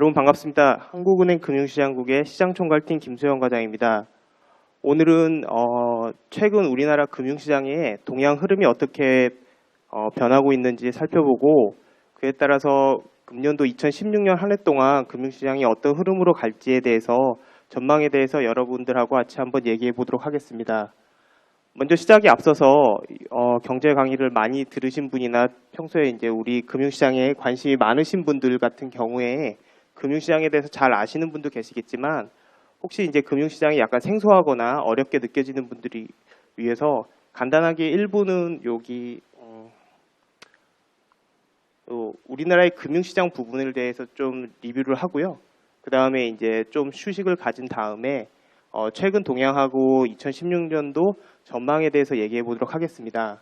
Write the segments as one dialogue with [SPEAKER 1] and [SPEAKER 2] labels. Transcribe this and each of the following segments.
[SPEAKER 1] 여러분 반갑습니다. 한국은행 금융시장국의 시장총괄팀 김소영 과장입니다. 오늘은 최근 우리나라 금융시장의 동향 흐름이 어떻게 변하고 있는지 살펴보고 그에 따라서 금년도 2016년 한 해 동안 금융시장이 어떤 흐름으로 갈지에 대해서 전망에 대해서 여러분들하고 같이 한번 얘기해 보도록 하겠습니다. 먼저 시작에 앞서서 경제 강의를 많이 들으신 분이나 평소에 이제 우리 금융시장에 관심이 많으신 분들 같은 경우에 금융시장에 대해서 잘 아시는 분도 계시겠지만 혹시 이제 금융시장이 약간 생소하거나 어렵게 느껴지는 분들이 위해서 간단하게 일부는 여기 우리나라의 금융시장 부분에 대해서 좀 리뷰를 하고요. 그 다음에 이제 좀 휴식을 가진 다음에 최근 동향하고 2016년도 전망에 대해서 얘기해 보도록 하겠습니다.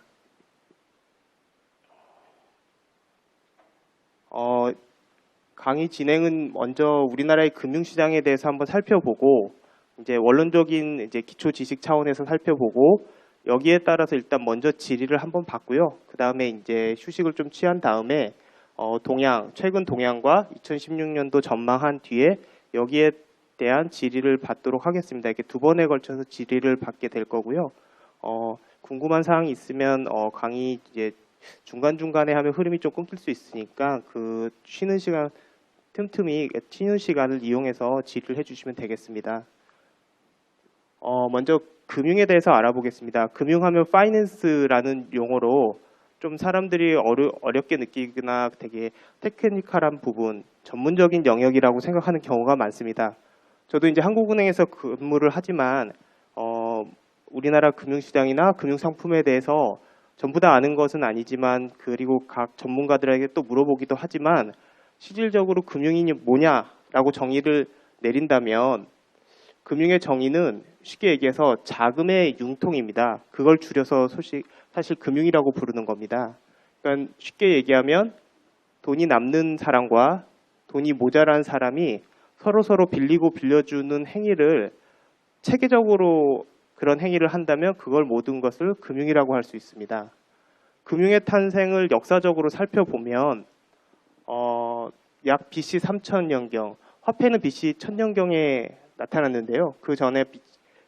[SPEAKER 1] 강의 진행은 먼저 우리나라의 금융시장에 대해서 한번 살펴보고 이제 원론적인 이제 기초 지식 차원에서 살펴보고 여기에 따라서 일단 먼저 질의를 한번 받고요. 그 다음에 이제 휴식을 좀 취한 다음에 최근 동향과 2016년도 전망한 뒤에 여기에 대한 질의를 받도록 하겠습니다. 이렇게 두 번에 걸쳐서 질의를 받게 될 거고요. 궁금한 사항이 있으면 강의 이제 중간중간에 하면 흐름이 좀 끊길 수 있으니까 그 쉬는 시간 틈틈이 쉬는 시간을 이용해서 질의를 해주시면 되겠습니다. 먼저 금융에 대해서 알아보겠습니다. 금융하면 파이낸스라는 용어로 좀 사람들이 어렵게 느끼거나 되게 테크니컬한 부분, 전문적인 영역이라고 생각하는 경우가 많습니다. 저도 이제 한국은행에서 근무를 하지만 우리나라 금융시장이나 금융상품에 대해서 전부 다 아는 것은 아니지만 그리고 각 전문가들에게 또 물어보기도 하지만 실질적으로 금융이 뭐냐라고 정의를 내린다면 금융의 정의는 쉽게 얘기해서 자금의 융통입니다. 그걸 줄여서 사실 금융이라고 부르는 겁니다. 그러니까 쉽게 얘기하면 돈이 남는 사람과 돈이 모자란 사람이 서로 빌리고 빌려주는 행위를 체계적으로 그런 행위를 한다면 그걸 모든 것을 금융이라고 할 수 있습니다. 금융의 탄생을 역사적으로 살펴보면 약 BC 3000년경, 화폐는 BC 1000년경에 나타났는데요. 그 전에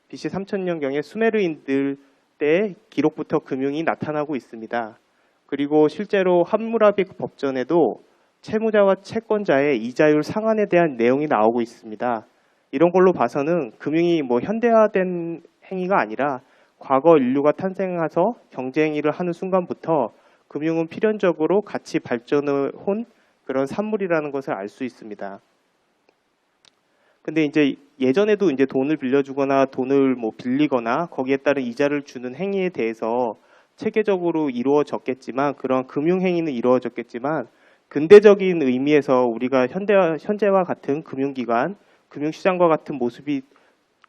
[SPEAKER 1] BC 3000년경에 수메르인들 때 기록부터 금융이 나타나고 있습니다. 그리고 실제로 함무라비 법전에도 채무자와 채권자의 이자율 상한에 대한 내용이 나오고 있습니다. 이런 걸로 봐서는 금융이 현대화된 행위가 아니라 과거 인류가 탄생해서 경제 행위를 하는 순간부터 금융은 필연적으로 같이 발전을 한 그런 산물이라는 것을 알 수 있습니다. 근데 이제 예전에도 이제 돈을 빌려주거나 돈을 빌리거나 거기에 따른 이자를 주는 행위에 대해서 체계적으로 이루어졌겠지만 그런 금융 행위는 이루어졌겠지만 근대적인 의미에서 우리가 현재와 같은 금융기관, 금융시장과 같은 모습이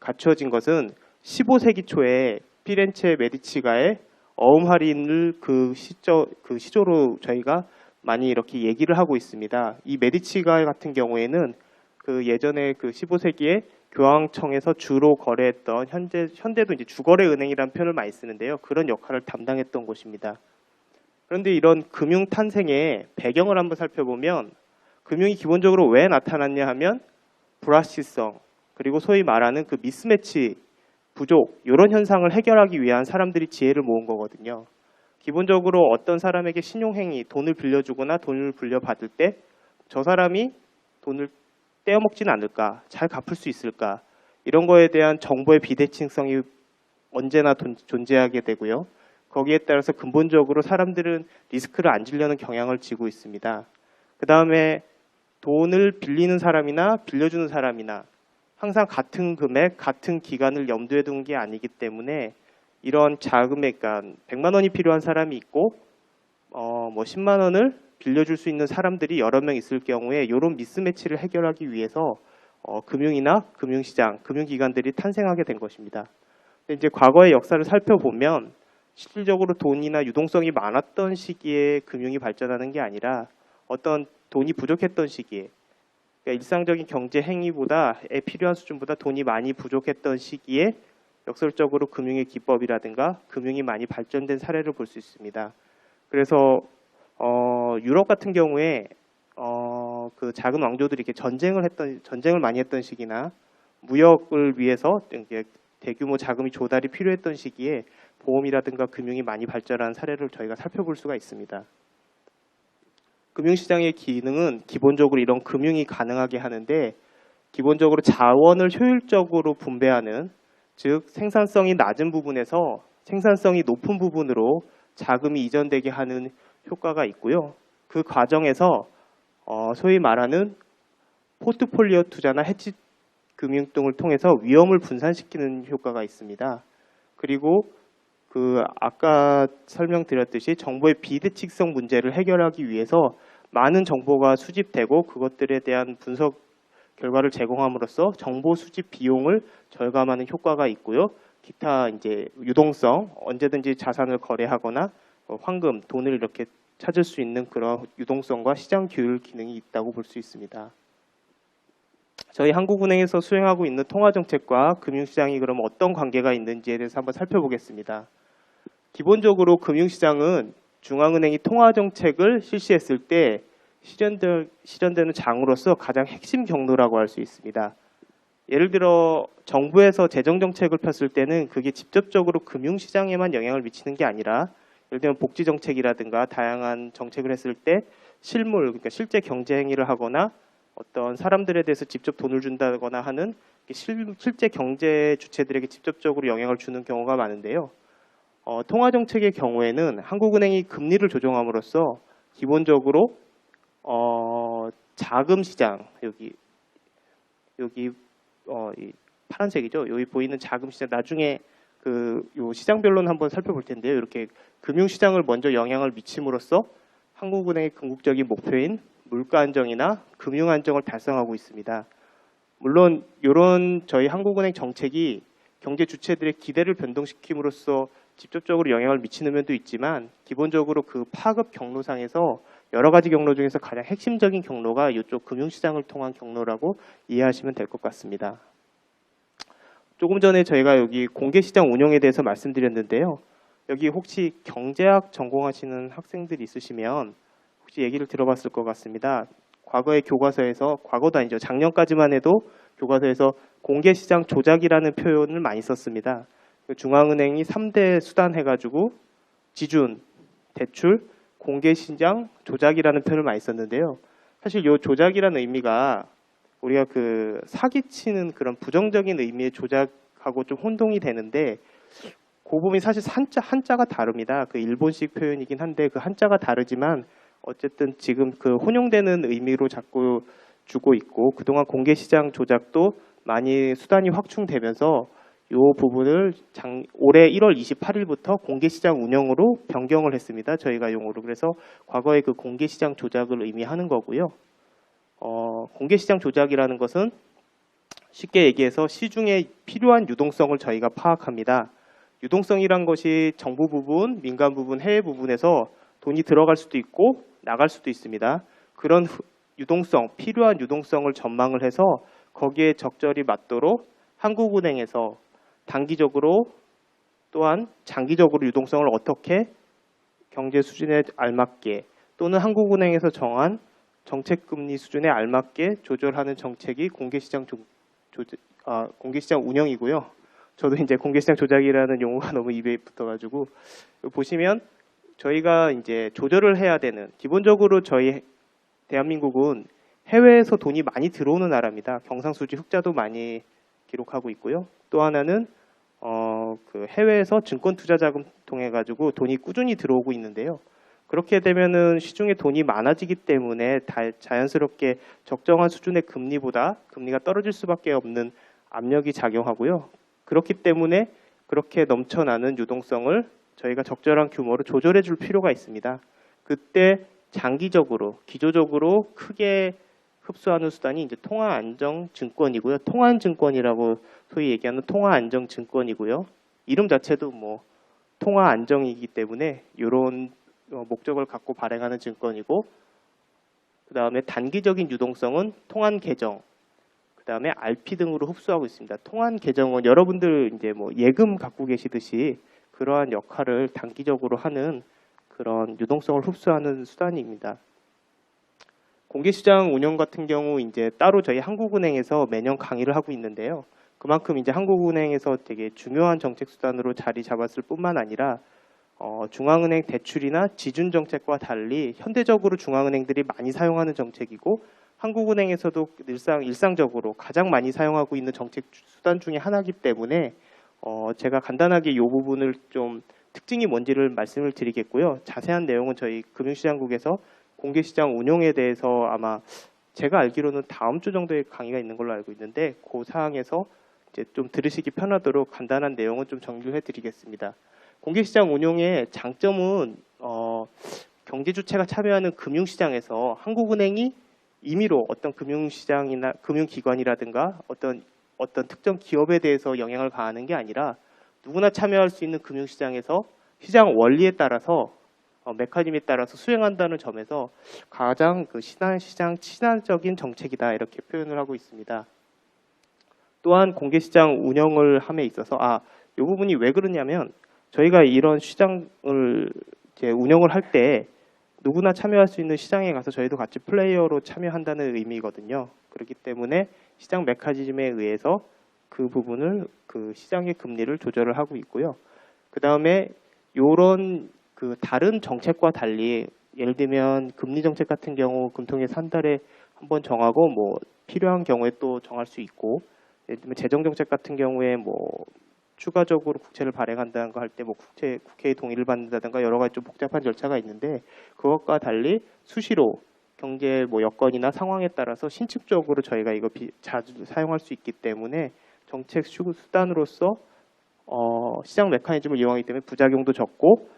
[SPEAKER 1] 갖춰진 것은 15세기 초에 피렌체 메디치가의 어음 할인을 그 시조로 저희가 많이 이렇게 얘기를 하고 있습니다. 이 메디치가 같은 경우에는 그 예전에 그 15세기에 교황청에서 주로 거래했던 현대도 이제 주거래은행이라는 표현을 많이 쓰는데요. 그런 역할을 담당했던 곳입니다. 그런데 이런 금융 탄생의 배경을 한번 살펴보면 금융이 기본적으로 왜 나타났냐 하면 불확실성 그리고 소위 말하는 그 미스매치 부족 이런 현상을 해결하기 위한 사람들이 지혜를 모은 거거든요. 기본적으로 어떤 사람에게 신용행위, 돈을 빌려주거나 돈을 불려받을 때 저 사람이 돈을 떼어먹지는 않을까, 잘 갚을 수 있을까 이런 거에 대한 정보의 비대칭성이 언제나 존재하게 되고요. 거기에 따라서 근본적으로 사람들은 리스크를 안 지려는 경향을 지고 있습니다. 그 다음에 돈을 빌리는 사람이나 빌려주는 사람이나 항상 같은 금액, 같은 기간을 염두에 둔 게 아니기 때문에 이런 자금액, 그러니까 100만 원이 필요한 사람이 있고 10만 원을 빌려줄 수 있는 사람들이 여러 명 있을 경우에 이런 미스매치를 해결하기 위해서 금융이나 금융시장, 금융기관들이 탄생하게 된 것입니다. 근데 이제 과거의 역사를 살펴보면 실질적으로 돈이나 유동성이 많았던 시기에 금융이 발전하는 게 아니라 어떤 돈이 부족했던 시기에 그러니까 일상적인 경제 행위보다에 필요한 수준보다 돈이 많이 부족했던 시기에 역설적으로 금융의 기법이라든가 금융이 많이 발전된 사례를 볼 수 있습니다. 그래서 유럽 같은 경우에 그 작은 왕조들이 이렇게 전쟁을 많이 했던 시기나 무역을 위해서 이제 대규모 자금이 조달이 필요했던 시기에 보험이라든가 금융이 많이 발전한 사례를 저희가 살펴볼 수가 있습니다. 금융시장의 기능은 기본적으로 이런 금융이 가능하게 하는데, 기본적으로 자원을 효율적으로 분배하는, 즉 생산성이 낮은 부분에서 생산성이 높은 부분으로 자금이 이전되게 하는 효과가 있고요. 그 과정에서 소위 말하는 포트폴리오 투자나 헤지 금융 등을 통해서 위험을 분산시키는 효과가 있습니다. 그리고 그 아까 설명드렸듯이 정보의 비대칭성 문제를 해결하기 위해서 많은 정보가 수집되고 그것들에 대한 분석 결과를 제공함으로써 정보 수집 비용을 절감하는 효과가 있고요. 기타 이제 유동성, 언제든지 자산을 거래하거나 황금, 돈을 이렇게 찾을 수 있는 그런 유동성과 시장 규율 기능이 있다고 볼 수 있습니다. 저희 한국은행에서 수행하고 있는 통화정책과 금융시장이 그럼 어떤 관계가 있는지에 대해서 한번 살펴보겠습니다. 기본적으로 금융시장은 중앙은행이 통화정책을 실시했을 때 실현되는 장으로서 가장 핵심 경로라고 할 수 있습니다. 예를 들어 정부에서 재정정책을 폈을 때는 그게 직접적으로 금융시장에만 영향을 미치는 게 아니라, 예를 들면 복지정책이라든가 다양한 정책을 했을 때 실물, 그러니까 실제 경제 행위를 하거나 어떤 사람들에 대해서 직접 돈을 준다거나 하는 실제 경제 주체들에게 직접적으로 영향을 주는 경우가 많은데요. 통화정책의 경우에는 한국은행이 금리를 조정함으로써 기본적으로 자금 시장, 여기 이 파란색이죠. 여기 보이는 자금 시장, 나중에 요 시장별로는 한번 살펴볼 텐데요. 이렇게 금융시장을 먼저 영향을 미침으로써 한국은행의 궁극적인 목표인 물가 안정이나 금융 안정을 달성하고 있습니다. 물론 이런 저희 한국은행 정책이 경제 주체들의 기대를 변동시킴으로써 직접적으로 영향을 미치는 면도 있지만, 기본적으로 그 파급 경로상에서 여러 가지 경로 중에서 가장 핵심적인 경로가 이쪽 금융시장을 통한 경로라고 이해하시면 될 것 같습니다. 조금 전에 저희가 여기 공개시장 운영에 대해서 말씀드렸는데요. 여기 혹시 경제학 전공하시는 학생들이 있으시면 혹시 얘기를 들어봤을 것 같습니다. 과거의 교과서에서, 과거도 아니죠, 작년까지만 해도 교과서에서 공개시장 조작이라는 표현을 많이 썼습니다. 중앙은행이 3대 수단 해가지고 지준, 대출, 공개시장 조작이라는 표현을 많이 썼는데요. 사실 이 조작이라는 의미가 우리가 그 사기치는 그런 부정적인 의미의 조작하고 좀 혼동이 되는데, 그 부분이 사실 한자가 다릅니다. 그 일본식 표현이긴 한데 그 한자가 다르지만 어쨌든 지금 그 혼용되는 의미로 자꾸 주고 있고, 그동안 공개시장 조작도 많이 수단이 확충되면서 이 부분을 올해 1월 28일부터 공개시장 운영으로 변경을 했습니다. 저희가 용어로. 그래서 과거의 그 공개시장 조작을 의미하는 거고요. 공개시장 조작이라는 것은 쉽게 얘기해서 시중에 필요한 유동성을 저희가 파악합니다. 유동성이란 것이 정부 부분, 민간 부분, 해외 부분에서 돈이 들어갈 수도 있고 나갈 수도 있습니다. 그런 유동성, 필요한 유동성을 전망을 해서 거기에 적절히 맞도록 한국은행에서 단기적으로 또한 장기적으로 유동성을 어떻게 경제 수준에 알맞게, 또는 한국은행에서 정한 정책금리 수준에 알맞게 조절하는 정책이 공개시장 운영이고요. 저도 이제 공개시장 조작이라는 용어가 너무 입에 붙어가지고, 보시면 저희가 이제 조절을 해야 되는, 기본적으로 저희 대한민국은 해외에서 돈이 많이 들어오는 나라입니다. 경상수지 흑자도 많이 기록하고 있고요. 또 하나는 그 해외에서 증권 투자 자금 통해 가지고 돈이 꾸준히 들어오고 있는데요. 그렇게 되면은 시중에 돈이 많아지기 때문에 자연스럽게 적정한 수준의 금리보다 금리가 떨어질 수밖에 없는 압력이 작용하고요. 그렇기 때문에 그렇게 넘쳐나는 유동성을 저희가 적절한 규모로 조절해 줄 필요가 있습니다. 그때 장기적으로, 기조적으로 크게 흡수하는 수단이 이제 통화안정증권이고요. 통화안증권이라고 소위 얘기하는 통화안정증권이고요. 이름 자체도 뭐 통화안정이기 때문에 이런 목적을 갖고 발행하는 증권이고, 그 다음에 단기적인 유동성은 통환계정, 그 다음에 RP 등으로 흡수하고 있습니다. 통환계정은 여러분들 이제 뭐 예금 갖고 계시듯이 그러한 역할을 단기적으로 하는 그런 유동성을 흡수하는 수단입니다. 공개시장 운영 같은 경우 이제 따로 저희 한국은행에서 매년 강의를 하고 있는데요. 그만큼 이제 한국은행에서 되게 중요한 정책 수단으로 자리 잡았을 뿐만 아니라 중앙은행 대출이나 지준 정책과 달리 현대적으로 중앙은행들이 많이 사용하는 정책이고 한국은행에서도 일상적으로 가장 많이 사용하고 있는 정책 수단 중에 하나이기 때문에 제가 간단하게 이 부분을 좀 특징이 뭔지를 말씀을 드리겠고요. 자세한 내용은 저희 금융시장국에서 공개시장 운용에 대해서 아마 제가 알기로는 다음 주 정도에 강의가 있는 걸로 알고 있는데 그 사항에서 이제 좀 들으시기 편하도록 간단한 내용은 좀 정리해 드리겠습니다. 공개시장 운용의 장점은 경제 주체가 참여하는 금융시장에서 한국은행이 임의로 어떤 금융시장이나 금융기관이라든가 어떤 특정 기업에 대해서 영향을 가하는 게 아니라 누구나 참여할 수 있는 금융시장에서 시장 원리에 따라서 메커니즘에 따라서 수행한다는 점에서 가장 그 시장 친화적인 정책이다 이렇게 표현을 하고 있습니다. 또한 공개시장 운영을 함에 있어서 이 부분이 왜 그러냐면 저희가 이런 시장을 이제 운영을 할 때 누구나 참여할 수 있는 시장에 가서 저희도 같이 플레이어로 참여한다는 의미거든요. 그렇기 때문에 시장 메커니즘에 의해서 그 부분을 그 시장의 금리를 조절을 하고 있고요. 그 다음에 이런 그 다른 정책과 달리 예를 들면 금리 정책 같은 경우 금통위에서 한 달에 한 번 정하고 뭐 필요한 경우에 또 정할 수 있고 예를 들면 재정 정책 같은 경우에 뭐 추가적으로 국채를 발행한다든가 할 때 뭐 국회의 동의를 받는다든가 여러 가지 좀 복잡한 절차가 있는데 그것과 달리 수시로 경제 뭐 여건이나 상황에 따라서 신축적으로 저희가 이거 자주 사용할 수 있기 때문에 정책 수단으로서 시장 메커니즘을 이용하기 때문에 부작용도 적고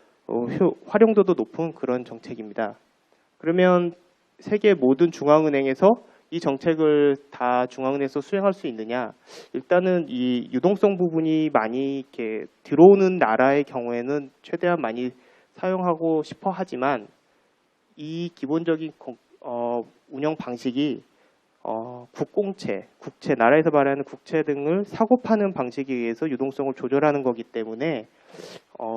[SPEAKER 1] 활용도도 높은 그런 정책입니다. 그러면 세계 모든 중앙은행에서 이 정책을 다 중앙은행에서 수행할 수 있느냐? 일단은 이 유동성 부분이 많이 이렇게 들어오는 나라의 경우에는 최대한 많이 사용하고 싶어 하지만 이 기본적인 운영 방식이 국공채, 국채, 나라에서 발행하는 국채 등을 사고 파는 방식에 의해서 유동성을 조절하는 거기 때문에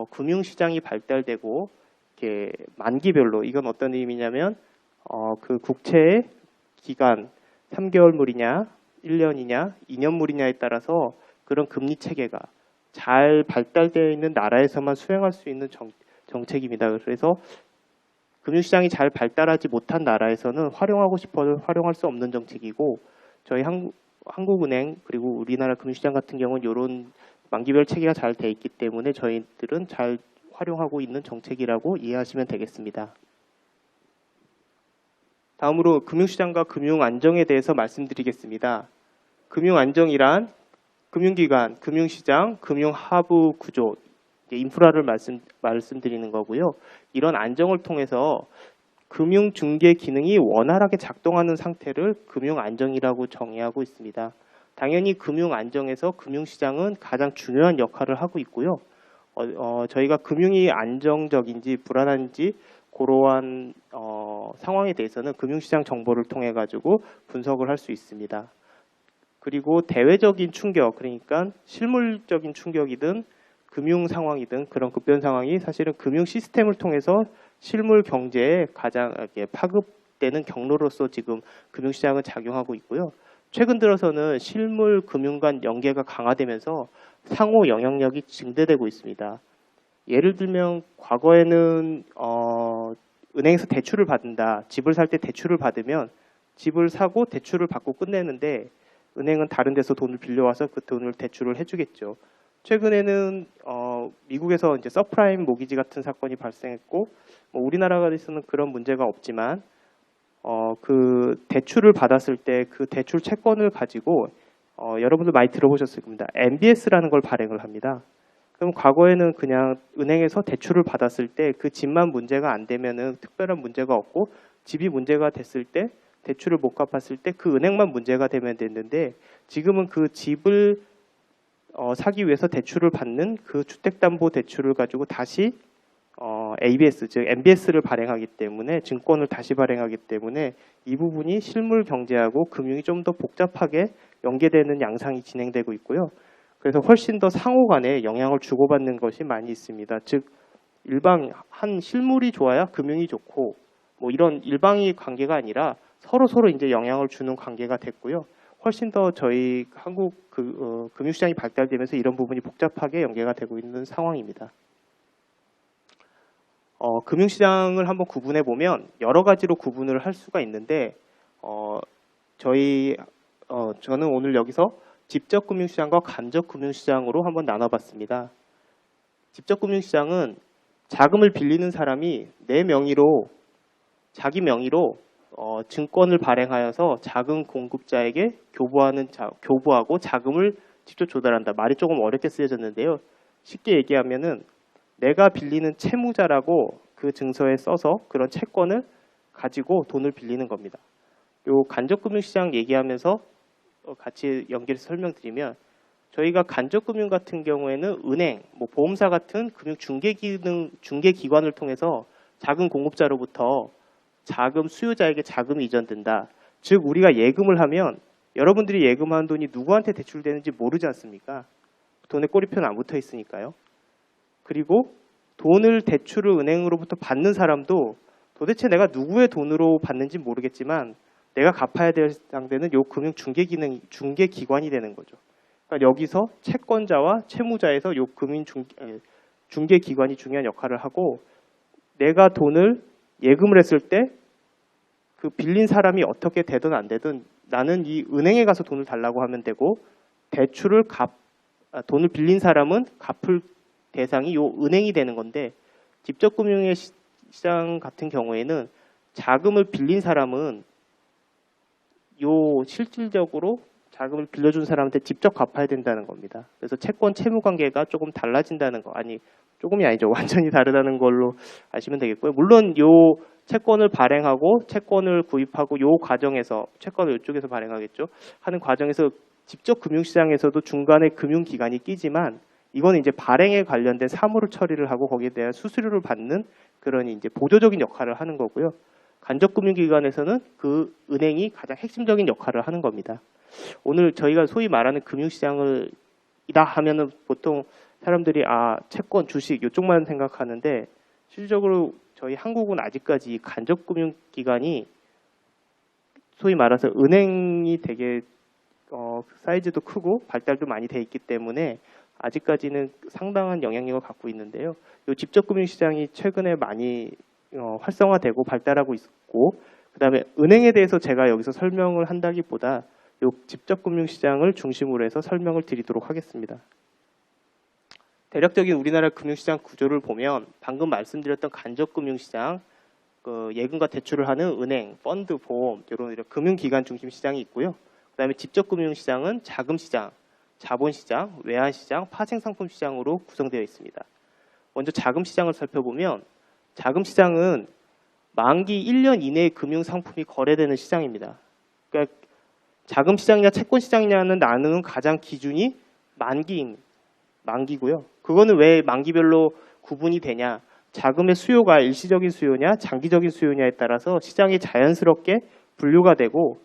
[SPEAKER 1] 금융시장이 발달되고 이렇게 만기별로 이건 어떤 의미냐면 그 국채의 기간 3개월물이냐, 1년이냐, 2년물이냐에 따라서 그런 금리 체계가 잘 발달되어 있는 나라에서만 수행할 수 있는 정책입니다. 그래서 금융시장이 잘 발달하지 못한 나라에서는 활용하고 싶어도 활용할 수 없는 정책이고 저희 한국은행 그리고 우리나라 금융시장 같은 경우는 이런 만기별 체계가 잘 돼 있기 때문에 저희들은 잘 활용하고 있는 정책이라고 이해하시면 되겠습니다. 다음으로 금융시장과 금융안정에 대해서 말씀드리겠습니다. 금융안정이란 금융기관, 금융시장, 금융하부 구조, 인프라를 말씀드리는 거고요. 이런 안정을 통해서 금융중개 기능이 원활하게 작동하는 상태를 금융안정이라고 정의하고 있습니다. 당연히 금융안정에서 금융시장은 가장 중요한 역할을 하고 있고요. 저희가 금융이 안정적인지 불안한지 그러한 상황에 대해서는 금융시장 정보를 통해 가지고 분석을 할 수 있습니다. 그리고 대외적인 충격, 그러니까 실물적인 충격이든 금융 상황이든 그런 급변 상황이 사실은 금융 시스템을 통해서 실물 경제에 가장 파급되는 경로로서 지금 금융시장은 작용하고 있고요. 최근 들어서는 실물 금융 간 연계가 강화되면서 상호 영향력이 증대되고 있습니다. 예를 들면 과거에는 은행에서 대출을 받는다. 집을 살 때 대출을 받으면 집을 사고 대출을 받고 끝내는데 은행은 다른 데서 돈을 빌려와서 그 돈을 대출을 해주겠죠. 최근에는 미국에서 이제 서프라임 모기지 같은 사건이 발생했고 우리나라에서는 그런 문제가 없지만 그 대출을 받았을 때 그 대출 채권을 가지고 여러분들 많이 들어보셨을 겁니다. MBS라는 걸 발행을 합니다. 그럼 과거에는 그냥 은행에서 대출을 받았을 때 그 집만 문제가 안 되면은 특별한 문제가 없고 집이 문제가 됐을 때 대출을 못 갚았을 때 그 은행만 문제가 되면 됐는데 지금은 그 집을 사기 위해서 대출을 받는 그 주택담보대출을 가지고 다시 ABS 즉 MBS를 발행하기 때문에 증권을 다시 발행하기 때문에 이 부분이 실물 경제하고 금융이 좀 더 복잡하게 연계되는 양상이 진행되고 있고요. 그래서 훨씬 더 상호 간에 영향을 주고받는 것이 많이 있습니다. 즉 일방 한 실물이 좋아야 금융이 좋고 뭐 이런 일방의 관계가 아니라 서로 이제 영향을 주는 관계가 됐고요. 훨씬 더 저희 한국 금융시장이 발달되면서 이런 부분이 복잡하게 연계가 되고 있는 상황입니다. 금융시장을 한번 구분해 보면 여러 가지로 구분을 할 수가 있는데 저는 오늘 여기서 직접 금융시장과 간접 금융시장으로 한번 나눠봤습니다. 직접 금융시장은 자금을 빌리는 사람이 자기 명의로 증권을 발행하여서 자금 공급자에게 교부하고 자금을 직접 조달한다. 말이 조금 어렵게 쓰여졌는데요. 쉽게 얘기하면은 내가 빌리는 채무자라고 그 증서에 써서 그런 채권을 가지고 돈을 빌리는 겁니다. 요 간접금융시장 얘기하면서 같이 연결해서 설명드리면 저희가 간접금융 같은 경우에는 은행, 보험사 같은 금융 중개기관을 통해서 자금 공급자로부터 자금 수요자에게 자금이 이전된다. 즉 우리가 예금을 하면 여러분들이 예금한 돈이 누구한테 대출되는지 모르지 않습니까? 돈에 꼬리표는 안 붙어 있으니까요. 그리고 대출을 은행으로부터 받는 사람도 도대체 내가 누구의 돈으로 받는지 모르겠지만 내가 갚아야 될 상대는 요 금융 중개기관이 되는 거죠. 그러니까 여기서 채권자와 채무자에서 요 금융 중개기관이 중요한 역할을 하고 내가 돈을 예금을 했을 때 그 빌린 사람이 어떻게 되든 안 되든 나는 이 은행에 가서 돈을 달라고 하면 되고 돈을 빌린 사람은 갚을 대상이 요 은행이 되는 건데 직접 금융의 시장 같은 경우에는 자금을 빌린 사람은 실질적으로 자금을 빌려준 사람한테 직접 갚아야 된다는 겁니다. 그래서 채권 채무 관계가 조금 달라진다는 거, 조금이 아니죠. 완전히 다르다는 걸로 아시면 되겠고요. 물론 요 채권을 발행하고 채권을 구입하고 요 과정에서 채권을 이쪽에서 발행하겠죠. 하는 과정에서 직접 금융시장에서도 중간에 금융기관이 끼지만 이거는 이제 발행에 관련된 사무를 처리를 하고 거기에 대한 수수료를 받는 그런 이제 보조적인 역할을 하는 거고요. 간접금융기관에서는 그 은행이 가장 핵심적인 역할을 하는 겁니다. 오늘 저희가 소위 말하는 금융시장을 이다 하면은 보통 사람들이 채권, 주식 이쪽만 생각하는데 실질적으로 저희 한국은 아직까지 간접금융기관이 소위 말해서 은행이 되게 사이즈도 크고 발달도 많이 돼 있기 때문에 아직까지는 상당한 영향력을 갖고 있는데요. 이 직접금융시장이 최근에 많이 활성화되고 발달하고 있고 그다음에 은행에 대해서 제가 여기서 설명을 한다기보다 이 직접금융시장을 중심으로 해서 설명을 드리도록 하겠습니다. 대략적인 우리나라 금융시장 구조를 보면 방금 말씀드렸던 간접금융시장, 예금과 대출을 하는 은행, 펀드, 보험 이런 금융기관 중심 시장이 있고요. 그다음에 직접금융시장은 자금시장, 자본시장, 외환시장, 파생상품시장으로 구성되어 있습니다. 먼저 자금시장을 살펴보면 자금시장은 만기 1년 이내에 금융상품이 거래되는 시장입니다. 그러니까 자금시장이냐 채권시장이냐는 나누는 가장 기준이 만기고요. 그거는 왜 만기별로 구분이 되냐? 자금의 수요가 일시적인 수요냐, 장기적인 수요냐에 따라서 시장이 자연스럽게 분류가 되고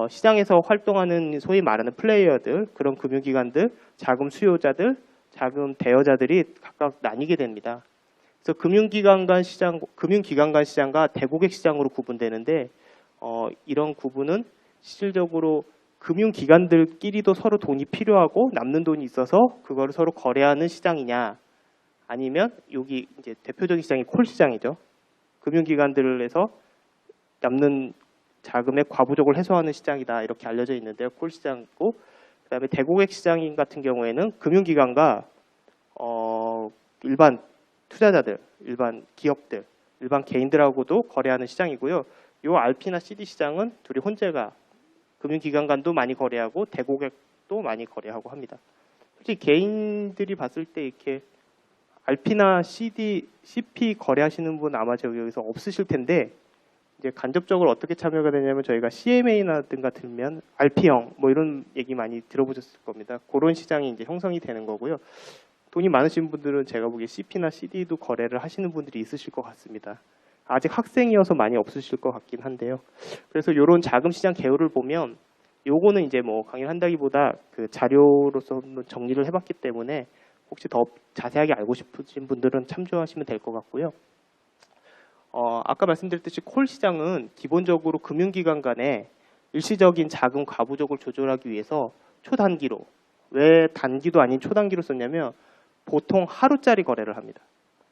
[SPEAKER 1] 시장에서 활동하는 소위 말하는 플레이어들, 그런 금융기관들, 자금 수요자들, 자금 대여자들이 각각 나뉘게 됩니다. 그래서 금융기관 간 시장과 대고객 시장으로 구분되는데 이런 구분은 실질적으로 금융기관들끼리도 서로 돈이 필요하고 남는 돈이 있어서 그거를 서로 거래하는 시장이냐 아니면 여기 이제 대표적인 시장이 콜시장이죠. 금융기관들에서 남는 자금의 과부족을 해소하는 시장이다 이렇게 알려져 있는데요. 콜시장이고 그다음에 대고객 시장 같은 경우에는 금융기관과 일반 투자자들, 일반 기업들, 일반 개인들하고도 거래하는 시장이고요. 요 RP나 CD 시장은 둘이 혼재가 금융기관 간도 많이 거래하고 대고객도 많이 거래하고 합니다. 솔직히 개인들이 봤을 때 이렇게 RP나 CD, CP 거래하시는 분 아마 여기서 없으실 텐데 이제 간접적으로 어떻게 참여가 되냐면 저희가 CMA나 등 같으면 RP형 이런 얘기 많이 들어보셨을 겁니다. 그런 시장이 이제 형성이 되는 거고요. 돈이 많으신 분들은 제가 보기에 CP나 CD도 거래를 하시는 분들이 있으실 것 같습니다. 아직 학생이어서 많이 없으실 것 같긴 한데요. 그래서 이런 자금시장 개요를 보면 요거는 이제 강의를 한다기보다 그 자료로서 정리를 해봤기 때문에 혹시 더 자세하게 알고 싶으신 분들은 참조하시면 될 것 같고요. 아까 말씀드렸듯이 콜 시장은 기본적으로 금융기관 간에 일시적인 자금 과부족을 조절하기 위해서 초단기로, 왜 단기도 아닌 초단기로 썼냐면 보통 하루짜리 거래를 합니다.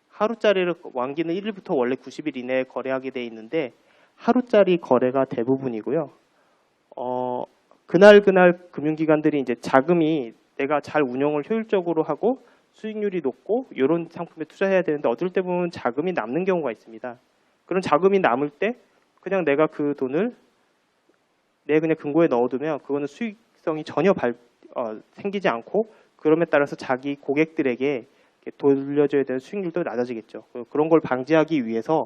[SPEAKER 1] 하루짜리를 완기는 1일부터 원래 90일 이내에 거래하게 돼 있는데 하루짜리 거래가 대부분이고요. 그날 금융기관들이 이제 자금이 내가 잘 운영을 효율적으로 하고 수익률이 높고 이런 상품에 투자해야 되는데 어떨 때 보면 자금이 남는 경우가 있습니다. 그런 자금이 남을 때 그냥 내가 그 돈을 내 그냥 금고에 넣어두면 그거는 수익성이 전혀 생기지 않고 그럼에 따라서 자기 고객들에게 돌려줘야 되는 수익률도 낮아지겠죠. 그런 걸 방지하기 위해서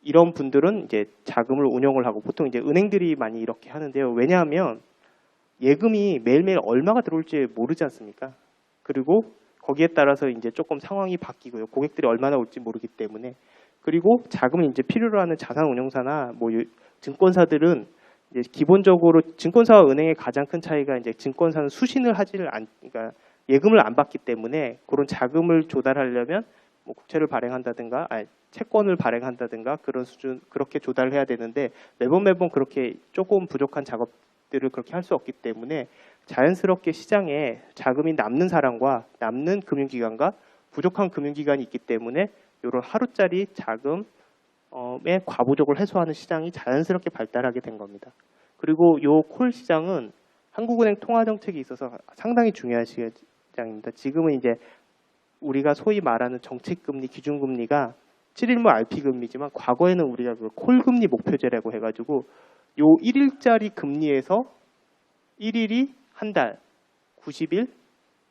[SPEAKER 1] 이런 분들은 이제 자금을 운용을 하고 보통 이제 은행들이 많이 이렇게 하는데요. 왜냐하면 예금이 매일매일 얼마가 들어올지 모르지 않습니까? 그리고 거기에 따라서 이제 조금 상황이 바뀌고요. 고객들이 얼마나 올지 모르기 때문에. 그리고 자금을 이제 필요로 하는 자산운용사나 뭐 증권사들은 이제 기본적으로 증권사와 은행의 가장 큰 차이가 이제 증권사는 수신을 그러니까 예금을 안 받기 때문에 그런 자금을 조달하려면 뭐 국채를 발행한다든가, 채권을 발행한다든가 그런 수준 그렇게 조달을 해야 되는데 매번 그렇게 조금 부족한 작업들을 그렇게 할 수 없기 때문에 자연스럽게 시장에 자금이 남는 사람과 남는 금융기관과 부족한 금융기관이 있기 때문에 이런 하루짜리 자금의 과부족을 해소하는 시장이 자연스럽게 발달하게 된 겁니다. 그리고 이 콜 시장은 한국은행 통화 정책이 있어서 상당히 중요한 시장입니다. 지금은 이제 우리가 소위 말하는 정책금리, 기준금리가 7일무 RP금리지만 과거에는 우리가 그 콜금리 목표제라고 해가지고 요 1일짜리 금리에서 1일이 한 달, 90일,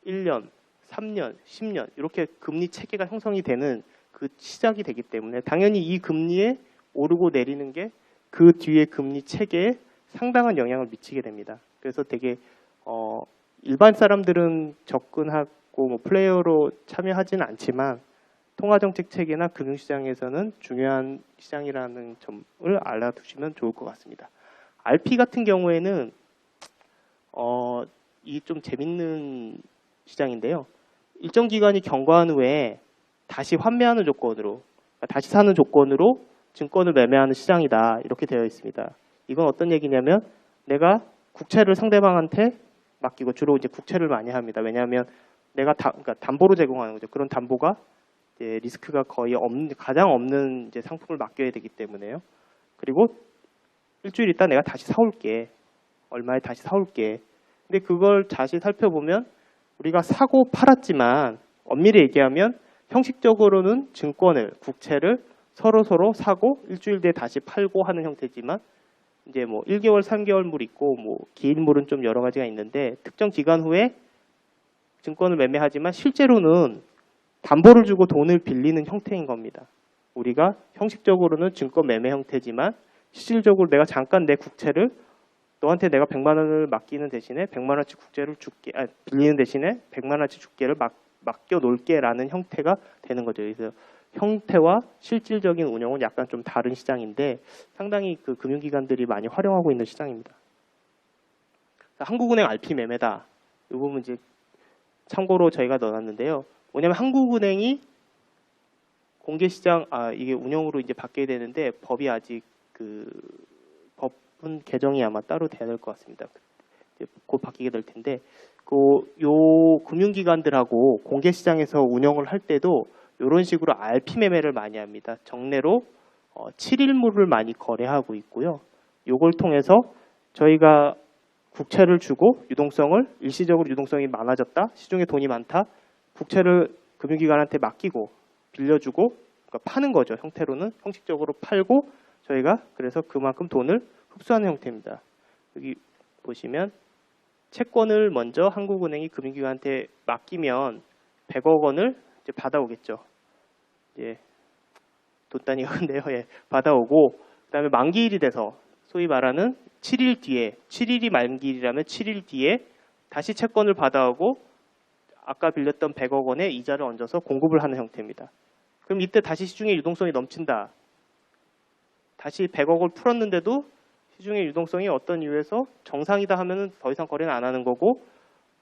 [SPEAKER 1] 1년, 3년, 10년 이렇게 금리 체계가 형성이 되는 그 시작이 되기 때문에 당연히 이 금리에 오르고 내리는 게 그 뒤에 금리 체계에 상당한 영향을 미치게 됩니다. 그래서 되게 일반 사람들은 접근하고 뭐 플레이어로 참여하지는 않지만 통화정책 체계나 금융시장에서는 중요한 시장이라는 점을 알아두시면 좋을 것 같습니다. RP 같은 경우에는 이 좀 재밌는 시장인데요. 일정 기간이 경과한 후에 다시 환매하는 조건으로, 다시 사는 조건으로 증권을 매매하는 시장이다 이렇게 되어 있습니다. 이건 어떤 얘기냐면 내가 국채를 상대방한테 맡기고 주로 이제 국채를 많이 합니다. 왜냐하면 내가 그러니까 담보로 제공하는 거죠. 그런 담보가 이제 리스크가 거의 가장 없는 이제 상품을 맡겨야 되기 때문에요. 그리고 일주일 있다 내가 다시 사올게. 얼마에 다시 사올게. 근데 그걸 다시 살펴보면 우리가 사고 팔았지만 엄밀히 얘기하면 형식적으로는 증권을, 국채를 서로 사고 일주일 뒤에 다시 팔고 하는 형태지만 이제 뭐 1개월, 3개월 물 있고 뭐 긴 물은 좀 여러 가지가 있는데 특정 기간 후에 증권을 매매하지만 실제로는 담보를 주고 돈을 빌리는 형태인 겁니다. 우리가 형식적으로는 증권 매매 형태지만 실질적으로 내가 잠깐 내 국채를 너한테 내가 100만 원을 맡기는 대신에 100만 원치 국채를 줄게, 빌리는 대신에 100만 원치 줄게를 맡겨 놓을게라는 형태가 되는 거죠. 그래서 형태와 실질적인 운영은 약간 좀 다른 시장인데 상당히 그 금융기관들이 많이 활용하고 있는 시장입니다. 한국은행 RP 매매다. 이 부분 이제 참고로 저희가 넣어놨는데요. 뭐냐면 한국은행이 공개시장 이게 운영으로 이제 바뀌어야 되는데 법이 아직 법은 개정이 아마 따로 돼야 될 것 같습니다. 이제 곧 바뀌게 될 텐데 요 금융기관들하고 공개시장에서 운영을 할 때도 이런 식으로 RP 매매를 많이 합니다. 정례로 7일무를 많이 거래하고 있고요. 이걸 통해서 저희가 국채를 주고 일시적으로 유동성이 많아졌다. 시중에 돈이 많다. 국채를 금융기관한테 맡기고 빌려주고 그러니까 파는 거죠. 형식적으로 팔고 저희가 그래서 그만큼 돈을 흡수하는 형태입니다. 여기 보시면 채권을 먼저 한국은행이 금융기관한테 맡기면 100억 원을 이제 받아오겠죠. 이제 돈 단위가 큰데요. 예, 받아오고 그다음에 만기일이 돼서 소위 말하는 7일 뒤에 7일이 만기일이라면 7일 뒤에 다시 채권을 받아오고 아까 빌렸던 100억 원의 이자를 얹어서 공급을 하는 형태입니다. 그럼 이때 다시 시중에 유동성이 넘친다. 다시 100억을 풀었는데도 시중의 유동성이 어떤 이유에서 정상이다 하면 더 이상 거래는 안 하는 거고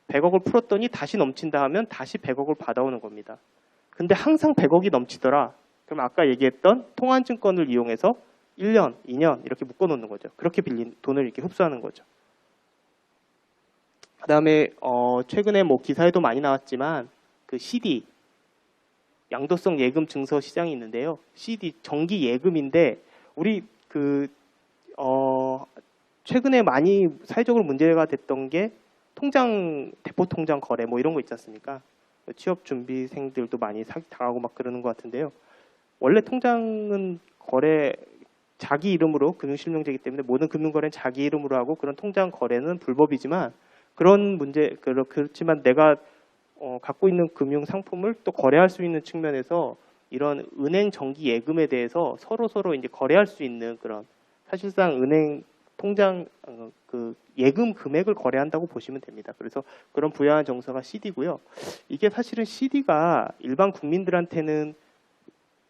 [SPEAKER 1] 100억을 풀었더니 다시 넘친다 하면 다시 100억을 받아오는 겁니다. 근데 항상 100억이 넘치더라. 그럼 아까 얘기했던 통환증권을 이용해서 1년, 2년 이렇게 묶어놓는 거죠. 그렇게 빌린 돈을 이렇게 흡수하는 거죠. 그다음에 최근에 뭐 기사에도 많이 나왔지만 그 CD 양도성 예금 증서 시장이 있는데요. CD 정기 예금인데 우리 최근에 많이 사회적으로 문제가 됐던 게 통장 대포 통장 거래 뭐 이런 거 있지 않습니까? 취업 준비생들도 많이 사기 당하고 막 그러는 것 같은데요. 원래 통장은 거래 자기 이름으로 금융실명제이기 때문에 모든 금융거래는 자기 이름으로 하고 그런 통장 거래는 불법이지만 그런 문제 그렇지만 내가 갖고 있는 금융 상품을 또 거래할 수 있는 측면에서 이런 은행 정기 예금에 대해서 서로 이제 거래할 수 있는 그런 사실상 은행 통장 그 예금 금액을 거래한다고 보시면 됩니다. 그래서 그런 부여한 정서가 CD고요. 이게 사실은 CD가 일반 국민들한테는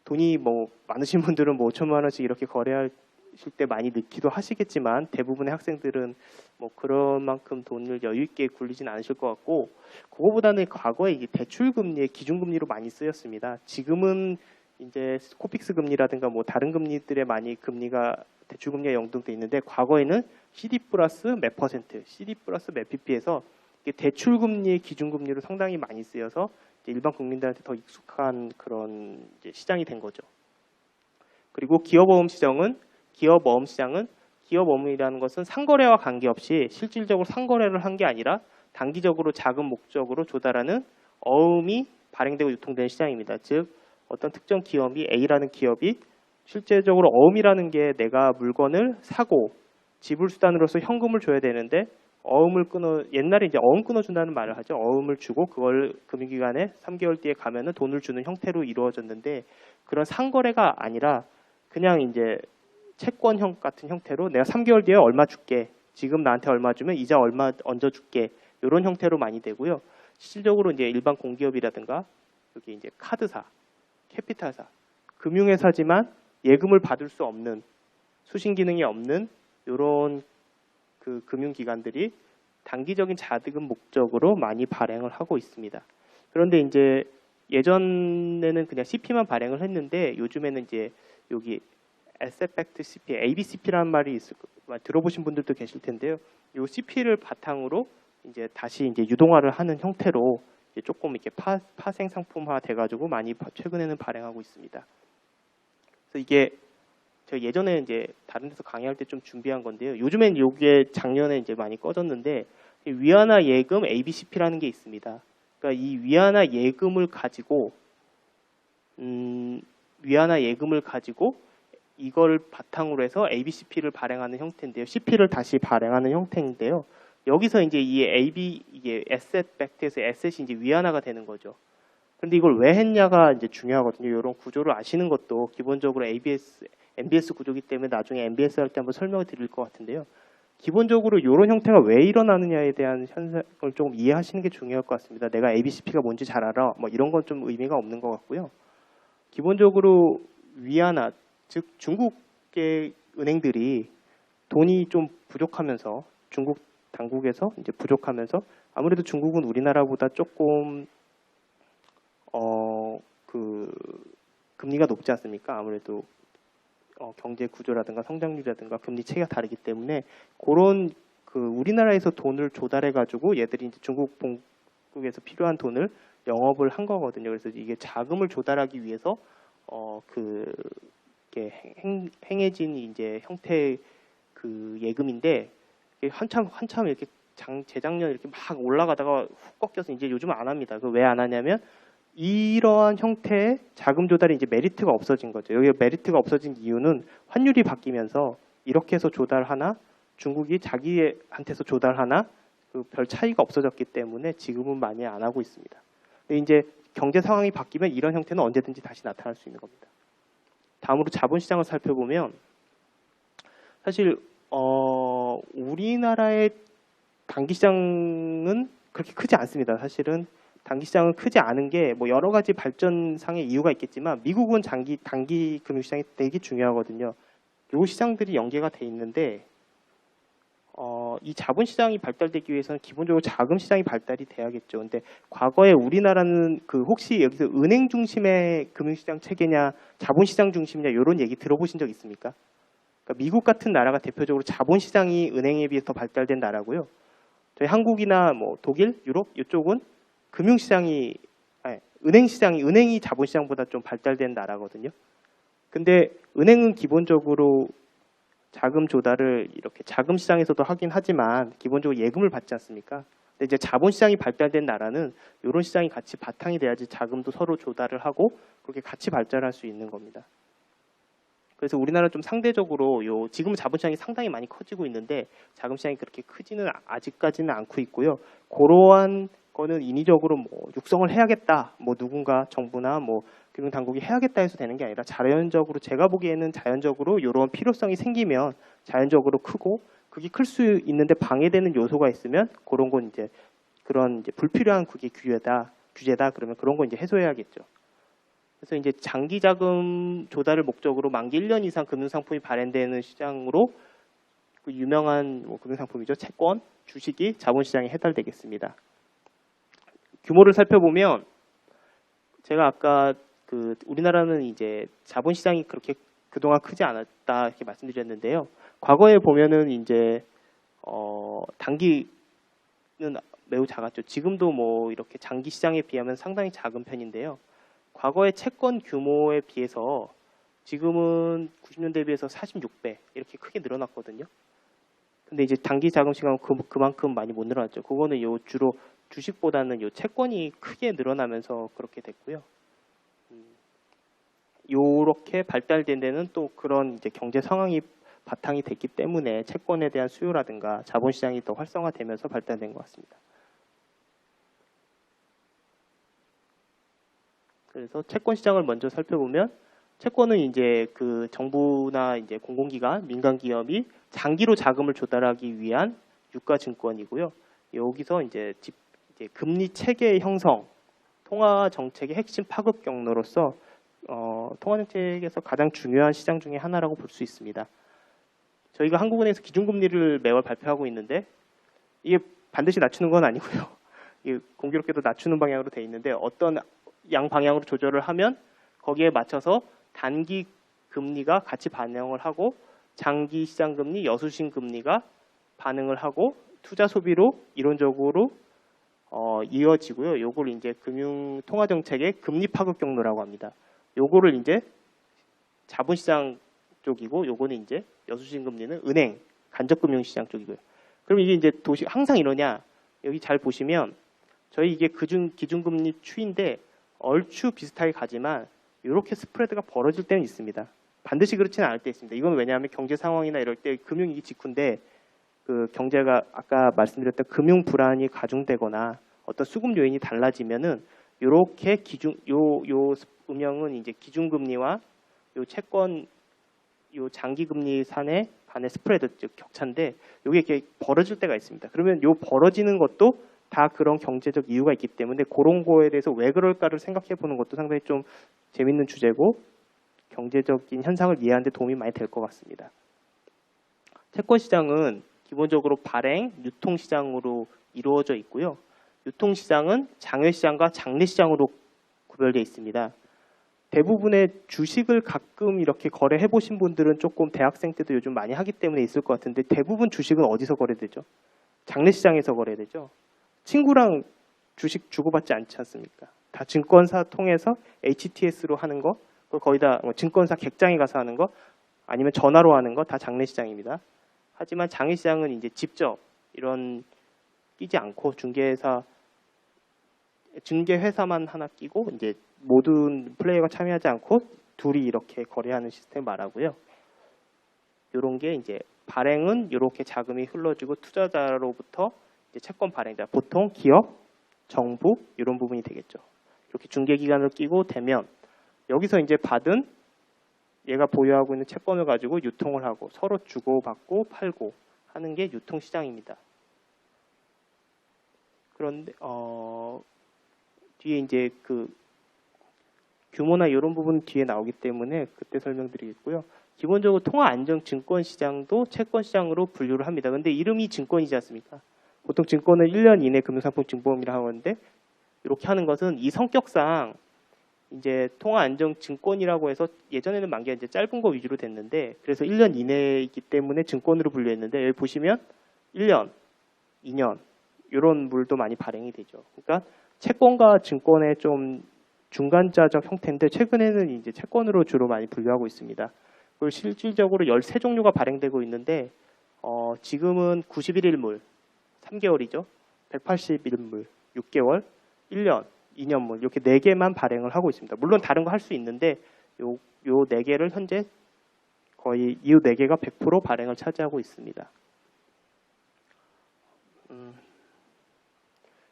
[SPEAKER 1] 돈이 뭐 많으신 분들은 뭐 5천만 원씩 이렇게 거래하실 때 많이 넣기도 하시겠지만 대부분의 학생들은 뭐 그런 만큼 돈을 여유 있게 굴리진 않으실 것 같고 그거보다는 과거에 이게 대출 금리의 기준금리로 많이 쓰였습니다. 지금은 이제 코픽스 금리라든가 뭐 다른 금리들의 많이 금리가 대출 금리가 연동돼 있는데 과거에는 CD 플러스 몇 퍼센트, CD 플러스 몇 pp에서 대출 금리의 기준금리로 상당히 많이 쓰여서 일반 국민들한테 더 익숙한 그런 이제 시장이 된 거죠. 그리고 기업어음 시장은 기업어음이라는 것은 상거래와 관계없이 실질적으로 상거래를 한 게 아니라 단기적으로 자금 목적으로 조달하는 어음이 발행되고 유통되는 시장입니다. 즉 어떤 특정 기업이 A라는 기업이 실제적으로 어음이라는 게 내가 물건을 사고 지불 수단으로서 현금을 줘야 되는데 옛날에 이제 어음 끊어준다는 말을 하죠. 어음을 주고 그걸 금융기관에 3개월 뒤에 가면은 돈을 주는 형태로 이루어졌는데 그런 상거래가 아니라 그냥 이제 채권형 같은 형태로 내가 3개월 뒤에 얼마 줄게. 지금 나한테 얼마 주면 이자 얼마 얹어 줄게. 이런 형태로 많이 되고요. 실질적으로 이제 일반 공기업이라든가 여기 이제 카드사, 캐피탈사, 금융회사지만 예금을 받을 수 없는 수신 기능이 없는 이런 그 금융기관들이 단기적인 자금 목적으로 많이 발행을 하고 있습니다. 그런데 이제 예전에는 그냥 CP만 발행을 했는데 요즘에는 이제 여기 Asset Backed CP, ABCP라는 말이 들어보신 분들도 계실 텐데요. 이 CP를 바탕으로 이제 다시 이제 유동화를 하는 형태로 이제 조금 이렇게 파생 상품화 돼가지고 많이 최근에는 발행하고 있습니다. 그래서 이게 제가 예전에 이제 다른 데서 강의할 때 좀 준비한 건데요. 요즘엔 이게 작년에 이제 많이 꺼졌는데 위안화 예금 ABCP라는 게 있습니다. 그러니까 이 위안화 예금을 가지고 이걸 바탕으로 해서 ABCP를 발행하는 형태인데요. CP를 다시 발행하는 형태인데요. 여기서 이제 이게 에셋 백트에서 에셋이 이제 위안화가 되는 거죠. 그런데 이걸 왜 했냐가 이제 중요하거든요. 이런 구조를 아시는 것도 기본적으로 MBS 구조이기 때문에 나중에 MBS 할 때 한번 설명을 드릴 것 같은데요. 기본적으로 이런 형태가 왜 일어나느냐에 대한 현상을 조금 이해하시는 게 중요할 것 같습니다. 내가 ABCP가 뭔지 잘 알아. 뭐 이런 건 좀 의미가 없는 것 같고요. 기본적으로 위안화, 즉 중국의 은행들이 돈이 좀 부족하면서 중국 당국에서 이제 부족하면서 아무래도 중국은 우리나라보다 조금 금리가 높지 않습니까? 아무래도 경제 구조라든가 성장률이라든가 금리 체계가 다르기 때문에 그런 우리나라에서 돈을 조달해 가지고 얘들이 이제 중국 본국에서 필요한 돈을 영업을 한 거거든요. 그래서 이게 자금을 조달하기 위해서 이게 행해진 이제 형태의 예금인데 한참 이렇게 재작년 이렇게 막 올라가다가 훅 꺾여서 이제 요즘은 안 합니다. 왜 안 하냐면 이러한 형태의 자금 조달이 이제 메리트가 없어진 거죠. 여기 메리트가 없어진 이유는 환율이 바뀌면서 이렇게 해서 조달하나 중국이 자기한테서 조달하나 별 차이가 없어졌기 때문에 지금은 많이 안 하고 있습니다. 근데 이제 경제 상황이 바뀌면 이런 형태는 언제든지 다시 나타날 수 있는 겁니다. 다음으로 자본시장을 살펴보면 사실 우리나라의 단기시장은 그렇게 크지 않습니다. 사실은 단기시장은 크지 않은 게 뭐 여러 가지 발전상의 이유가 있겠지만 미국은 단기 금융시장이 되게 중요하거든요. 이 시장들이 연계가 돼 있는데 이 자본시장이 발달되기 위해서는 기본적으로 자금시장이 발달이 돼야겠죠. 근데 과거에 우리나라는 혹시 여기서 은행 중심의 금융시장 체계냐, 자본시장 중심이냐 이런 얘기 들어보신 적 있습니까? 그러니까 미국 같은 나라가 대표적으로 자본시장이 은행에 비해서 더 발달된 나라고요. 저희 한국이나 뭐 독일, 유럽 이쪽은 금융시장이 은행이 자본시장보다 좀 발달된 나라거든요. 근데 은행은 기본적으로 자금 조달을 이렇게 자금 시장에서도 하긴 하지만 기본적으로 예금을 받지 않습니까? 근데 이제 자본시장이 발달된 나라는 이런 시장이 같이 바탕이 돼야지 자금도 서로 조달을 하고 그렇게 같이 발전할 수 있는 겁니다. 그래서 우리나라는 좀 상대적으로 지금은 자본시장이 상당히 많이 커지고 있는데 자금 시장이 그렇게 크지는 아직까지는 않고 있고요. 그러한 거는 인위적으로 뭐 육성을 해야겠다, 뭐 누군가 정부나 뭐 금융 당국이 해야겠다 해서 되는 게 아니라 자연적으로 제가 보기에는 자연적으로 이런 필요성이 생기면 자연적으로 크고 그게 클 수 있는데 방해되는 요소가 있으면 그런 건 이제 그런 이제 불필요한 그게 규제다 그러면 그런 거 이제 해소해야겠죠. 그래서 이제 장기 자금 조달을 목적으로 만기 1년 이상 금융상품이 발행되는 시장으로 그 유명한 뭐 금융상품이죠. 채권, 주식이 자본시장에 해당되겠습니다. 규모를 살펴보면 제가 아까 우리나라는 이제 자본시장이 그렇게 그동안 크지 않았다 이렇게 말씀드렸는데요. 과거에 보면은 이제 단기는 매우 작았죠. 지금도 뭐 이렇게 장기 시장에 비하면 상당히 작은 편인데요. 과거의 채권 규모에 비해서 지금은 90년대에 비해서 46배 이렇게 크게 늘어났거든요. 근데 이제 단기 자금 시간은 그만큼 많이 못 늘어났죠. 그거는 주로 주식보다는 채권이 크게 늘어나면서 그렇게 됐고요. 요렇게 발달된 데는 또 그런 이제 경제 상황이 바탕이 됐기 때문에 채권에 대한 수요라든가 자본시장이 더 활성화되면서 발달된 것 같습니다. 그래서 채권 시장을 먼저 살펴보면 채권은 이제 정부나 이제 공공기관, 민간 기업이 장기로 자금을 조달하기 위한 유가 증권이고요. 여기서 이제 금리 체계 형성, 통화 정책의 핵심 파급 경로로서 통화 정책에서 가장 중요한 시장 중에 하나라고 볼 수 있습니다. 저희가 한국은행에서 기준금리를 매월 발표하고 있는데 이게 반드시 낮추는 건 아니고요. 이게 공교롭게도 낮추는 방향으로 돼 있는데 어떤 양 방향으로 조절을 하면 거기에 맞춰서 단기 금리가 같이 반영을 하고 장기 시장 금리, 여수신 금리가 반응을 하고 투자 소비로 이론적으로 이어지고요. 요걸 이제 금융 통화 정책의 금리 파급 경로라고 합니다. 요거를 이제 자본시장 쪽이고 요거는 이제 여수신 금리는 은행, 간접금융 시장 쪽이고요. 그럼 이게 이제 항상 이러냐? 여기 잘 보시면 저희 이게 기준금리 추인데 얼추 비슷하게 가지만 이렇게 스프레드가 벌어질 때는 있습니다. 반드시 그렇지는 않을 때 있습니다. 이건 왜냐하면 경제 상황이나 이럴 때 금융위기 직후인데 경제가 아까 말씀드렸던 금융 불안이 가중되거나 어떤 수급 요인이 달라지면은 이렇게 요 음영은 이제 기준금리와 요 채권 요 장기금리 간의 스프레드 즉 격차인데 이게 이렇게 벌어질 때가 있습니다. 그러면 요 벌어지는 것도 다 그런 경제적 이유가 있기 때문에 그런 거에 대해서 왜 그럴까를 생각해 보는 것도 상당히 좀 재밌는 주제고 경제적인 현상을 이해하는 데 도움이 많이 될 것 같습니다. 채권 시장은 기본적으로 발행, 유통 시장으로 이루어져 있고요. 유통 시장은 장외 시장과 장내 시장으로 구별되어 있습니다. 대부분의 주식을 가끔 이렇게 거래해 보신 분들은 조금 대학생 때도 요즘 많이 하기 때문에 있을 것 같은데 대부분 주식은 어디서 거래되죠? 장내 시장에서 거래되죠. 친구랑 주식 주고받지 않지 않습니까? 다 증권사 통해서 HTS로 하는 거, 거의 다 증권사 객장에 가서 하는 거, 아니면 전화로 하는 거 다 장내 시장입니다. 하지만 장외 시장은 이제 직접 이런 끼지 않고 중개회사만 하나 끼고 이제 모든 플레이어가 참여하지 않고 둘이 이렇게 거래하는 시스템 말하고요. 이런 게 이제 발행은 이렇게 자금이 흘러지고 투자자로부터 이제 채권 발행자, 보통 기업, 정부 이런 부분이 되겠죠. 이렇게 중개기관을 끼고 되면 여기서 이제 받은 얘가 보유하고 있는 채권을 가지고 유통을 하고 서로 주고받고 팔고 하는 게 유통시장입니다. 그런데 뒤에 이제 규모나 이런 부분 뒤에 나오기 때문에 그때 설명드리겠고요. 기본적으로 통화안정증권시장도 채권시장으로 분류를 합니다. 근데 이름이 증권이지 않습니까? 보통 증권은 1년 이내 금융상품 증보험이라고 하는데 이렇게 하는 것은 이 성격상 이제 통화안정증권이라고 해서 예전에는 만기가 이제 짧은 거 위주로 됐는데 그래서 1년 이내이기 때문에 증권으로 분류했는데 여기 보시면 1년, 2년 이런 물도 많이 발행이 되죠. 그러니까 채권과 증권의 좀 중간자적 형태인데 최근에는 이제 채권으로 주로 많이 분류하고 있습니다. 그리고 실질적으로 13종류가 발행되고 있는데 지금은 91일물 3개월이죠. 180일물 6개월, 1년, 2년물 이렇게 4개만 발행을 하고 있습니다. 물론 다른 거 할 수 있는데 요 4개를 현재 거의 이 4개가 100% 발행을 차지하고 있습니다.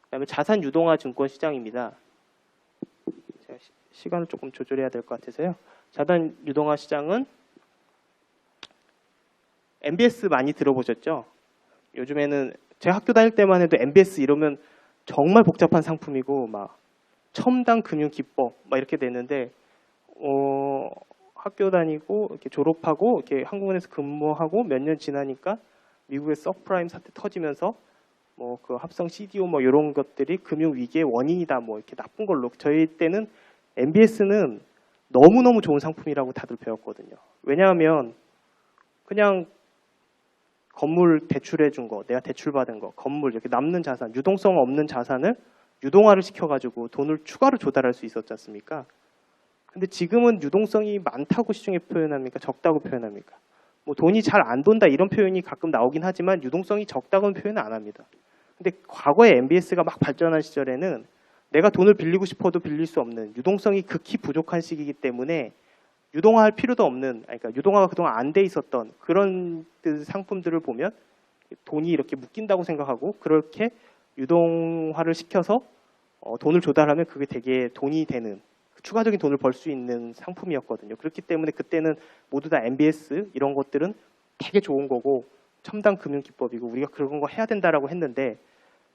[SPEAKER 1] 그다음에 자산 유동화 증권 시장입니다. 제가 시간을 조금 조절해야 될 것 같아서요. 자산 유동화 시장은 MBS 많이 들어보셨죠? 요즘에는 제가 학교 다닐 때만 해도 MBS 이러면 정말 복잡한 상품이고 막 첨단 금융 기법 막 이렇게 됐는데 학교 다니고 이렇게 졸업하고 이렇게 한국은행에서 근무하고 몇 년 지나니까 미국의 서프라임 사태 터지면서 뭐 그 합성 CDO 뭐 이런 것들이 금융 위기의 원인이다 뭐 이렇게 나쁜 걸로 저희 때는 MBS는 너무너무 좋은 상품이라고 다들 배웠거든요. 왜냐하면 그냥 건물 대출해 준 거, 내가 대출 받은 거, 건물 이렇게 남는 자산, 유동성 없는 자산을 유동화를 시켜가지고 돈을 추가로 조달할 수 있었지 않습니까? 근데 지금은 유동성이 많다고 시중에 표현합니까? 적다고 표현합니까? 뭐 돈이 잘 안 돈다 이런 표현이 가끔 나오긴 하지만 유동성이 적다고는 표현은 안 합니다. 근데 과거에 MBS가 막 발전한 시절에는 내가 돈을 빌리고 싶어도 빌릴 수 없는 유동성이 극히 부족한 시기이기 때문에 유동화할 필요도 없는, 그러니까 유동화가 그동안 안 돼 있었던 그런 상품들을 보면 돈이 이렇게 묶인다고 생각하고 그렇게 유동화를 시켜서 돈을 조달하면 그게 되게 돈이 되는 추가적인 돈을 벌 수 있는 상품이었거든요. 그렇기 때문에 그때는 모두 다 MBS 이런 것들은 되게 좋은 거고 첨단 금융 기법이고 우리가 그런 거 해야 된다라고 했는데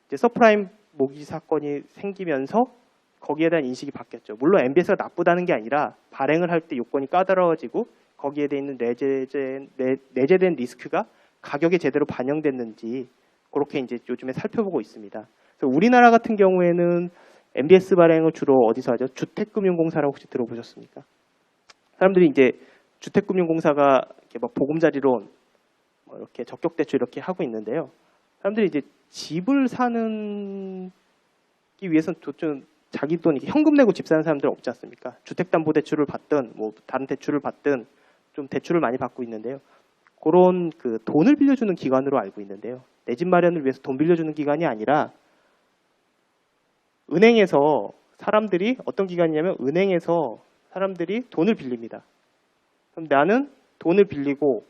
[SPEAKER 1] 이제 서프라임 모기 사건이 생기면서 거기에 대한 인식이 바뀌었죠. 물론 MBS가 나쁘다는 게 아니라 발행을 할 때 요건이 까다로워지고 거기에 돼 있는 내재된 리스크가 가격에 제대로 반영됐는지 그렇게 이제 요즘에 살펴보고 있습니다. 그래서 우리나라 같은 경우에는 MBS 발행을 주로 어디서 하죠? 주택금융공사라고 혹시 들어보셨습니까? 사람들이 이제 주택금융공사가 이렇게 막 보금자리론, 뭐 이렇게 적격대출 이렇게 하고 있는데요. 사람들이 이제 집을 사는 기 위해서는 좀 자기 돈 이렇게 현금 내고 집 사는 사람들은 없지 않습니까? 주택담보대출을 받든 뭐 다른 대출을 받든 좀 대출을 많이 받고 있는데요. 그런 그 돈을 빌려주는 기관으로 알고 있는데요. 내 집 마련을 위해서 돈 빌려주는 기관이 아니라 은행에서 사람들이 어떤 기관이냐면 은행에서 사람들이 돈을 빌립니다. 그럼 나는 돈을 빌리고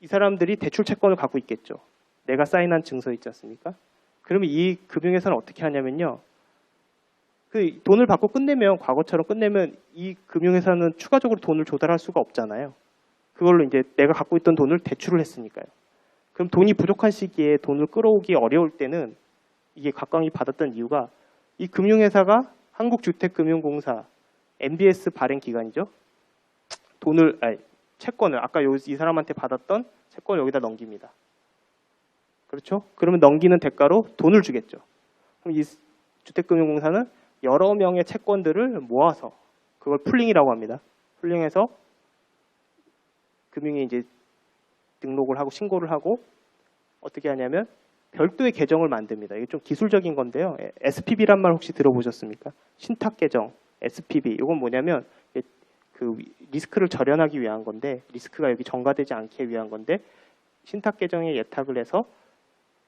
[SPEAKER 1] 이 사람들이 대출 채권을 갖고 있겠죠. 내가 사인한 증서 있지 않습니까? 그러면 이 금융회사는 어떻게 하냐면요. 그 돈을 받고 끝내면 과거처럼 끝내면 이 금융회사는 추가적으로 돈을 조달할 수가 없잖아요. 그걸로 이제 내가 갖고 있던 돈을 대출을 했으니까요. 그럼 돈이 부족한 시기에 돈을 끌어오기 어려울 때는 이게 각광이 받았던 이유가 이 금융회사가 한국주택금융공사 MBS 발행 기관이죠. 채권을 아까 이 사람한테 받았던 채권을 여기다 넘깁니다. 그렇죠? 그러면 넘기는 대가로 돈을 주겠죠. 그럼 이 주택금융공사는 여러 명의 채권들을 모아서 그걸 풀링이라고 합니다. 풀링해서 금융에 이제 등록을 하고 신고를 하고 어떻게 하냐면 별도의 계정을 만듭니다. 이게 좀 기술적인 건데요. SPV란 말 혹시 들어보셨습니까? 신탁 계정, SPV. 이건 뭐냐면 그 리스크를 절연하기 위한 건데 리스크가 여기 전가되지 않게 위한 건데 신탁 계정에 예탁을 해서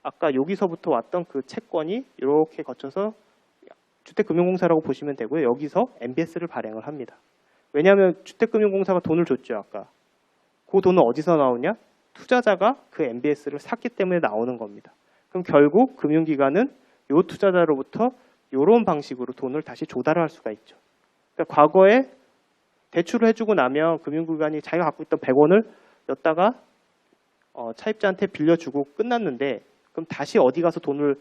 [SPEAKER 1] 아까 여기서부터 왔던 그 채권이 이렇게 거쳐서 주택금융공사라고 보시면 되고요. 여기서 MBS를 발행을 합니다. 왜냐하면 주택금융공사가 돈을 줬죠. 아까. 그 돈은 어디서 나오냐? 투자자가 그 MBS를 샀기 때문에 나오는 겁니다. 그럼 결국 금융기관은 이 투자자로부터 이런 방식으로 돈을 다시 조달을 할 수가 있죠. 그러니까 과거에 대출을 해주고 나면 금융기관이 자기가 갖고 있던 100원을 였다가 차입자한테 빌려주고 끝났는데 그럼 다시 어디 가서 돈을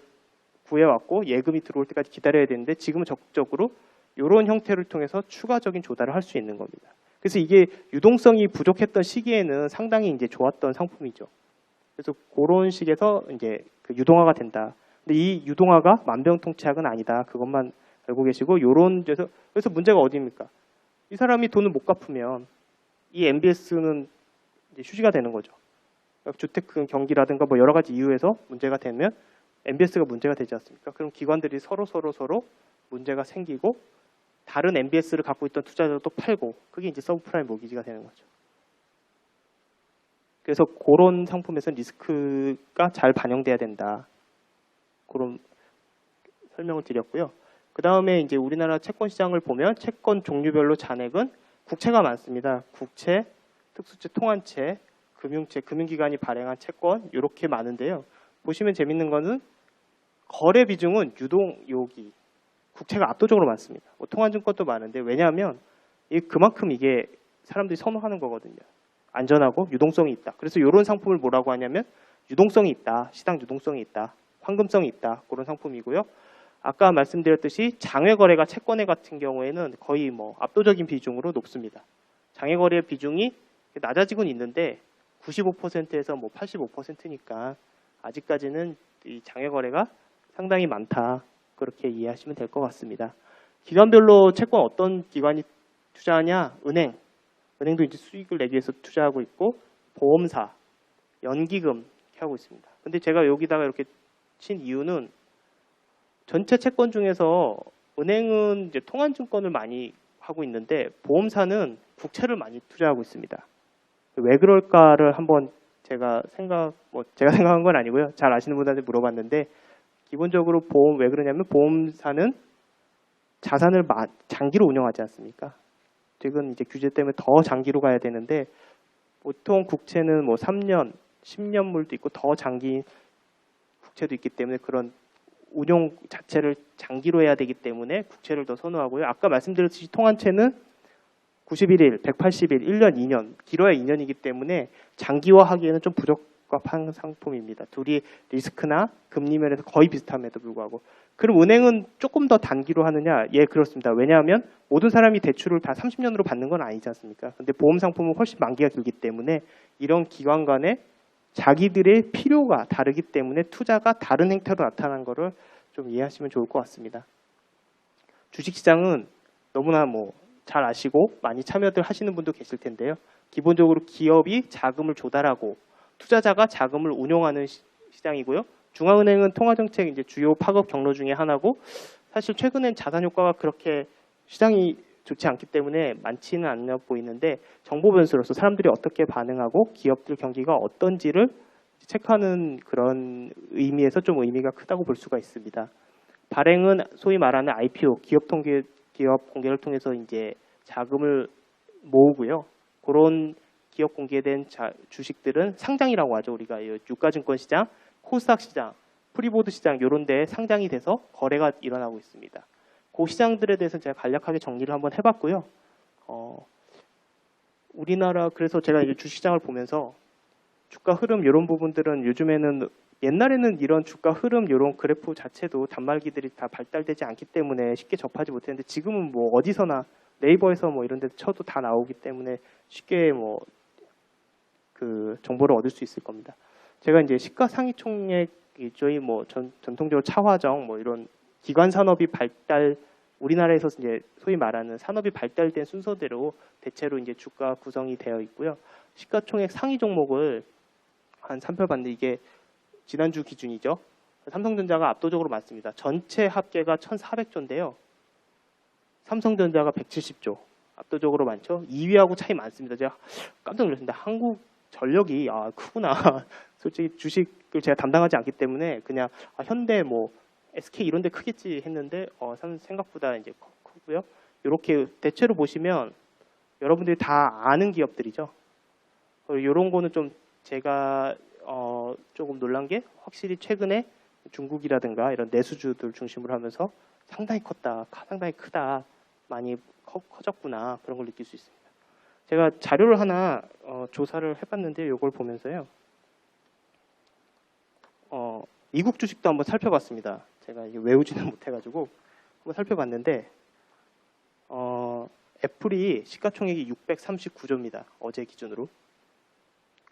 [SPEAKER 1] 구해왔고 예금이 들어올 때까지 기다려야 되는데 지금은 적극적으로 이런 형태를 통해서 추가적인 조달을 할 수 있는 겁니다. 그래서 이게 유동성이 부족했던 시기에는 상당히 이제 좋았던 상품이죠. 그래서 그런 식에서 이제 그 유동화가 된다. 근데 이 유동화가 만병통치약은 아니다. 그것만 알고 계시고, 요런 데서 그래서 문제가 어디입니까? 이 사람이 돈을 못 갚으면 이 MBS는 이제 휴지가 되는 거죠. 주택 경기라든가 뭐 여러 가지 이유에서 문제가 되면 MBS가 문제가 되지 않습니까? 그럼 기관들이 서로 문제가 생기고 다른 MBS를 갖고 있던 투자자도 팔고, 그게 이제 서브프라임 모기지가 되는 거죠. 그래서 그런 상품에서는 리스크가 잘 반영돼야 된다. 그런 설명을 드렸고요. 그 다음에 이제 우리나라 채권 시장을 보면 채권 종류별로 잔액은 국채가 많습니다. 국채, 특수채, 통한채, 금융채, 금융기관이 발행한 채권 이렇게 많은데요. 보시면 재밌는 거는 거래 비중은 유동요기, 국채가 압도적으로 많습니다. 뭐 통한증권도 많은데, 왜냐하면 그만큼 이게 사람들이 선호하는 거거든요. 안전하고 유동성이 있다. 그래서 이런 상품을 뭐라고 하냐면 유동성이 있다, 시장 유동성이 있다, 황금성이 있다, 그런 상품이고요. 아까 말씀드렸듯이 장외 거래가 채권회 같은 경우에는 거의 뭐 압도적인 비중으로 높습니다. 장외 거래 비중이 낮아지고는 있는데 95%에서 뭐 85%니까 아직까지는 이 장외 거래가 상당히 많다. 그렇게 이해하시면 될 것 같습니다. 기관별로 채권 어떤 기관이 투자하냐? 은행도 이제 수익을 내기 위해서 투자하고 있고, 보험사, 연기금 이렇게 하고 있습니다. 근데 제가 여기다가 이렇게 친 이유는 전체 채권 중에서 은행은 이제 통한증권을 많이 하고 있는데 보험사는 국채를 많이 투자하고 있습니다. 왜 그럴까를 한번 제가 생각한 건 아니고요. 잘 아시는 분한테 물어봤는데, 기본적으로 왜 그러냐면 보험사는 자산을 장기로 운영하지 않습니까? 최근 이제 규제 때문에 더 장기로 가야 되는데, 보통 국채는 뭐 3년, 10년물도 있고 더 장기 국채도 있기 때문에 그런 운용 자체를 장기로 해야 되기 때문에 국채를 더 선호하고요. 아까 말씀드렸듯이 통한채는 91일, 180일, 1년, 2년, 길어야 2년이기 때문에 장기화하기에는 좀 부적합한 상품입니다. 둘이 리스크나 금리 면에서 거의 비슷함에도 불구하고. 그럼 은행은 조금 더 단기로 하느냐? 예, 그렇습니다. 왜냐하면 모든 사람이 대출을 다 30년으로 받는 건 아니지 않습니까? 근데 보험 상품은 훨씬 만기가 길기 때문에 이런 기관 간에 자기들의 필요가 다르기 때문에 투자가 다른 행태로 나타난 거를 좀 이해하시면 좋을 것 같습니다. 주식시장은 너무나 잘 아시고 많이 참여들 하시는 분도 계실 텐데요. 기본적으로 기업이 자금을 조달하고 투자자가 자금을 운용하는 시장이고요. 중앙은행은 통화정책 이제 주요 파급 경로 중에 하나고, 사실 최근엔 자산 효과가 그렇게 시장이 좋지 않기 때문에 많지는 않아 보이는데, 정보 변수로서 사람들이 어떻게 반응하고 기업들 경기가 어떤지를 체크하는 그런 의미에서 좀 의미가 크다고 볼 수가 있습니다. 발행은 소위 말하는 IPO, 기업 공개를 통해서 이제 자금을 모으고요. 그런 기업 공개된 주식들은 상장이라고 하죠. 우리가 유가증권 시장, 코스닥 시장, 프리보드 시장 이런 데에 상장이 돼서 거래가 일어나고 있습니다. 그 시장들에 대해서 제가 간략하게 정리를 한번 해봤고요. 우리나라 그래서 제가 이제 주시장을 보면서 주가 흐름 이런 부분들은 요즘에는, 옛날에는 이런 주가 흐름 이런 그래프 자체도 단말기들이 다 발달되지 않기 때문에 쉽게 접하지 못했는데, 지금은 뭐 어디서나 네이버에서 뭐 이런 데 쳐도 다 나오기 때문에 쉽게 그 정보를 얻을 수 있을 겁니다. 제가 이제 시가상위총액, 저희 전통적으로 차화정 이런 기관 산업이 우리나라에서 이제 소위 말하는 산업이 발달된 순서대로 대체로 이제 주가 구성이 되어 있고요. 시가총액 상위 종목을 한 살펴봤는데, 이게 지난주 기준이죠. 삼성전자가 압도적으로 많습니다. 전체 합계가 1,400조인데요. 삼성전자가 170조. 압도적으로 많죠. 2위하고 차이 많습니다. 제가 깜짝 놀랐습니다. 한국전력이 크구나. 솔직히 주식을 제가 담당하지 않기 때문에 그냥 현대 SK 이런 데 크겠지 했는데 생각보다 이제 크고요. 이렇게 대체로 보시면 여러분들이 다 아는 기업들이죠. 이런 거는 좀 제가 조금 놀란 게, 확실히 최근에 중국이라든가 이런 내수주들 중심으로 하면서 상당히 컸다, 상당히 크다, 많이 커졌구나, 그런 걸 느낄 수 있습니다. 제가 자료를 하나 조사를 해봤는데, 이걸 보면서요. 미국 주식도 한번 살펴봤습니다. 제가 이게 외우지는 못해가지고 한번 살펴봤는데, 애플이 시가총액이 639조입니다. 어제 기준으로.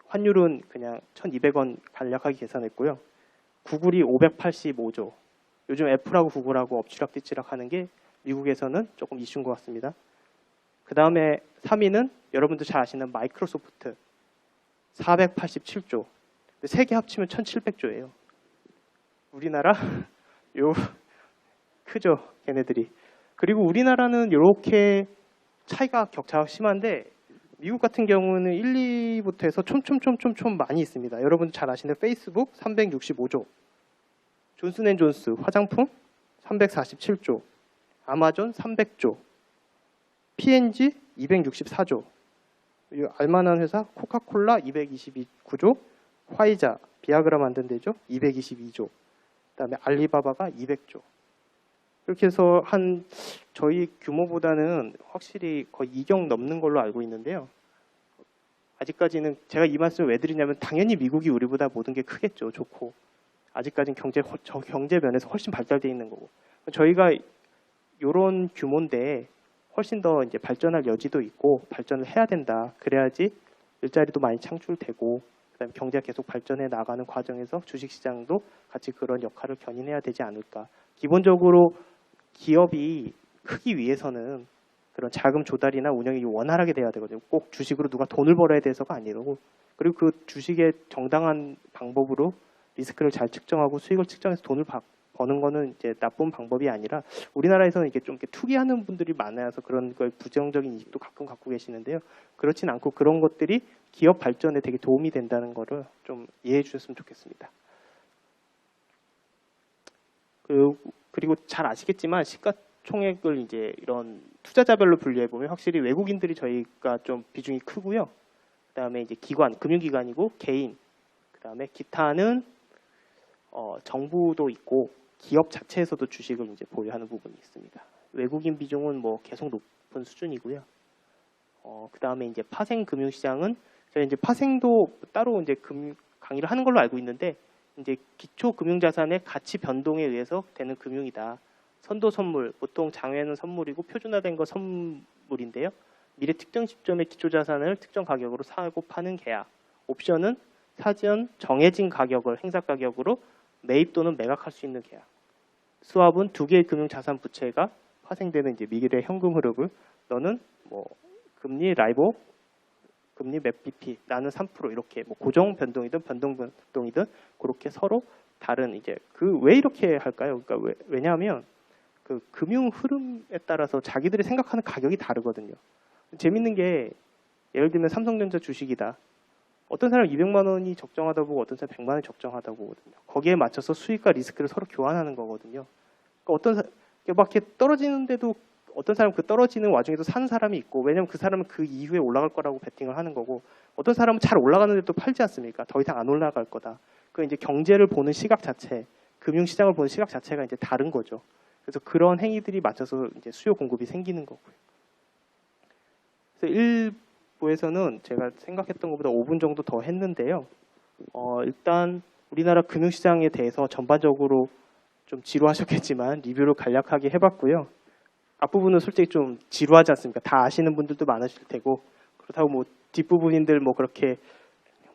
[SPEAKER 1] 환율은 그냥 1,200원 간략하게 계산했고요. 구글이 585조. 요즘 애플하고 구글하고 엎치락뒤치락 하는 게 미국에서는 조금 이슈인 것 같습니다. 그 다음에 3위는 여러분들 잘 아시는 마이크로소프트 487조. 세 개 합치면 1,700조예요. 우리나라 요 크죠, 걔네들이. 그리고 우리나라는 이렇게 차이가 격차가 심한데 미국 같은 경우는 1, 2부터 해서 촘촘 많이 있습니다. 여러분 잘 아시는 페이스북 365조, 존슨앤존스 화장품 347조, 아마존 300조, P&G 264조, 알만한 회사 코카콜라 229조, 화이자 비아그라 만든 데죠 222조, 그다음에 알리바바가 200조. 이렇게 해서 한 저희 규모보다는 확실히 거의 2경 넘는 걸로 알고 있는데요. 아직까지는 제가 이 말씀을 왜 드리냐면 당연히 미국이 우리보다 모든 게 크겠죠. 좋고. 아직까지는 경제 면에서 훨씬 발달되어 있는 거고. 저희가 이런 규모인데 훨씬 더 이제 발전할 여지도 있고 발전을 해야 된다. 그래야지 일자리도 많이 창출되고 그다음에 경제가 계속 발전해 나가는 과정에서 주식시장도 같이 그런 역할을 견인해야 되지 않을까. 기본적으로 기업이 크기 위해서는 그런 자금 조달이나 운영이 원활하게 돼야 되거든요. 꼭 주식으로 누가 돈을 벌어야 돼서가 아니고, 그리고 그 주식의 정당한 방법으로 리스크를 잘 측정하고 수익을 측정해서 돈을 버는 거는 이제 나쁜 방법이 아니라 우리나라에서는 이게 좀 이렇게 투기하는 분들이 많아서 그런 걸 부정적인 인식도 가끔 갖고 계시는데요. 그렇진 않고 그런 것들이 기업 발전에 되게 도움이 된다는 거를 좀 이해해 주셨으면 좋겠습니다. 그리고 잘 아시겠지만 시가총액을 이제 이런 투자자별로 분류해 보면 확실히 외국인들이 저희가 좀 비중이 크고요. 그다음에 이제 기관, 금융기관이고 개인, 그다음에 기타는 정부도 있고 기업 자체에서도 주식을 이제 보유하는 부분이 있습니다. 외국인 비중은 뭐 계속 높은 수준이고요. 그다음에 이제 파생 금융시장은 저희 이제 파생도 따로 이제 강의를 하는 걸로 알고 있는데 이제 기초 금융자산의 가치 변동에 의해서 되는 금융이다. 선도 선물, 보통 장외는 선물이고 표준화된 거 선물인데요. 미래 특정 시점의 기초 자산을 특정 가격으로 사고 파는 계약. 옵션은 사전 정해진 가격을 행사 가격으로 매입 또는 매각할 수 있는 계약. 스왑은 두 개의 금융 자산 부채가 파생되는 이제 미래 현금 흐름을 너는 뭐 금리 라이보, 금리 몇 bp, 나는 3% 이렇게 뭐 고정 변동이든 변동 변동이든 그렇게 서로 다른 이제 왜 이렇게 할까요? 그러니까 왜냐하면 그 금융 흐름에 따라서 자기들이 생각하는 가격이 다르거든요. 재밌는 게 예를 들면 삼성전자 주식이다. 어떤 사람 200만 원이 적정하다고 보고 어떤 사람 100만 원이 적정하다고 보거든요. 거기에 맞춰서 수익과 리스크를 서로 교환하는 거거든요. 그러니까 막 이렇게 떨어지는데도 어떤 사람은 그 떨어지는 와중에도 사는 사람이 있고, 왜냐면 그 사람은 그 이후에 올라갈 거라고 베팅을 하는 거고, 어떤 사람은 잘 올라가는데도 팔지 않습니까? 더 이상 안 올라갈 거다. 그 이제 경제를 보는 시각 자체, 금융시장을 보는 시각 자체가 이제 다른 거죠. 그래서 그런 행위들이 맞춰서 이제 수요 공급이 생기는 거고요. 그래서 1부에서는 제가 생각했던 것보다 5분 정도 더 했는데요. 일단 우리나라 금융시장에 대해서 전반적으로 좀 지루하셨겠지만 리뷰를 간략하게 해봤고요. 앞부분은 솔직히 좀 지루하지 않습니까? 다 아시는 분들도 많으실 테고, 그렇다고 뭐 뒷부분인들 뭐 그렇게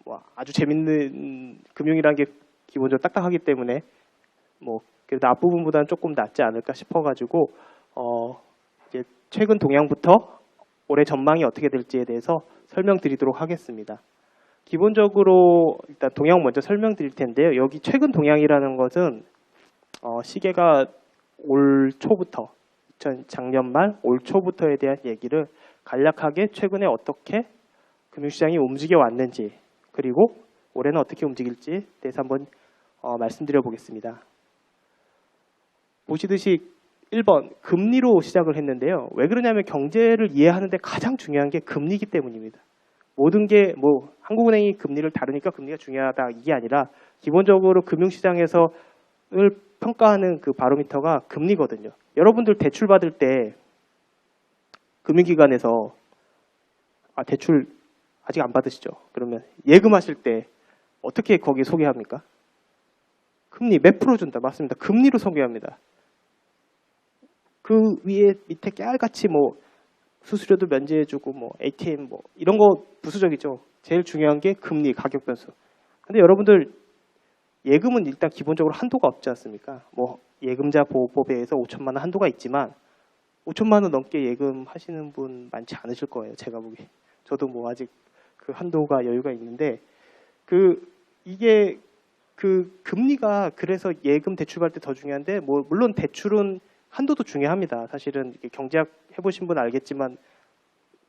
[SPEAKER 1] 뭐 아주 재밌는 금융이라는 게 기본적으로 딱딱하기 때문에 뭐 그래도 앞부분보다는 조금 낫지 않을까 싶어가지고 이제 최근 동향부터 올해 전망이 어떻게 될지에 대해서 설명드리도록 하겠습니다. 기본적으로 일단 동향 먼저 설명드릴 텐데요. 여기 최근 동향이라는 것은 시계가 올 초부터 작년 말 올 초부터에 대한 얘기를 간략하게 최근에 어떻게 금융시장이 움직여 왔는지, 그리고 올해는 어떻게 움직일지에 대해서 한번 말씀드려 보겠습니다. 보시듯이 1번 금리로 시작을 했는데요. 왜 그러냐면 경제를 이해하는데 가장 중요한 게 금리이기 때문입니다. 모든 게 뭐 한국은행이 금리를 다루니까 금리가 중요하다 이게 아니라 기본적으로 금융시장에서 을 평가하는 그 바로미터가 금리거든요. 여러분들 대출 받을 때 금융기관에서 대출 아직 안 받으시죠? 그러면 예금하실 때 어떻게 거기에 소개합니까? 금리 몇 프로 준다. 맞습니다. 금리로 소개합니다. 그 위에 밑에 깨알같이 뭐 수수료도 면제해주고 뭐 ATM 뭐 이런 거 부수적이죠. 제일 중요한 게 금리, 가격 변수. 근데 여러분들 예금은 일단 기본적으로 한도가 없지 않습니까? 뭐 예금자 보호법에 의해서 5천만 원 한도가 있지만 5천만 원 넘게 예금 하시는 분 많지 않으실 거예요. 제가 보기. 저도 뭐 아직 그 한도가 여유가 있는데 이게 금리가 그래서 예금 대출 받을 때 더 중요한데 뭐 물론 대출은 한도도 중요합니다. 사실은 이렇게 경제학 해보신 분 알겠지만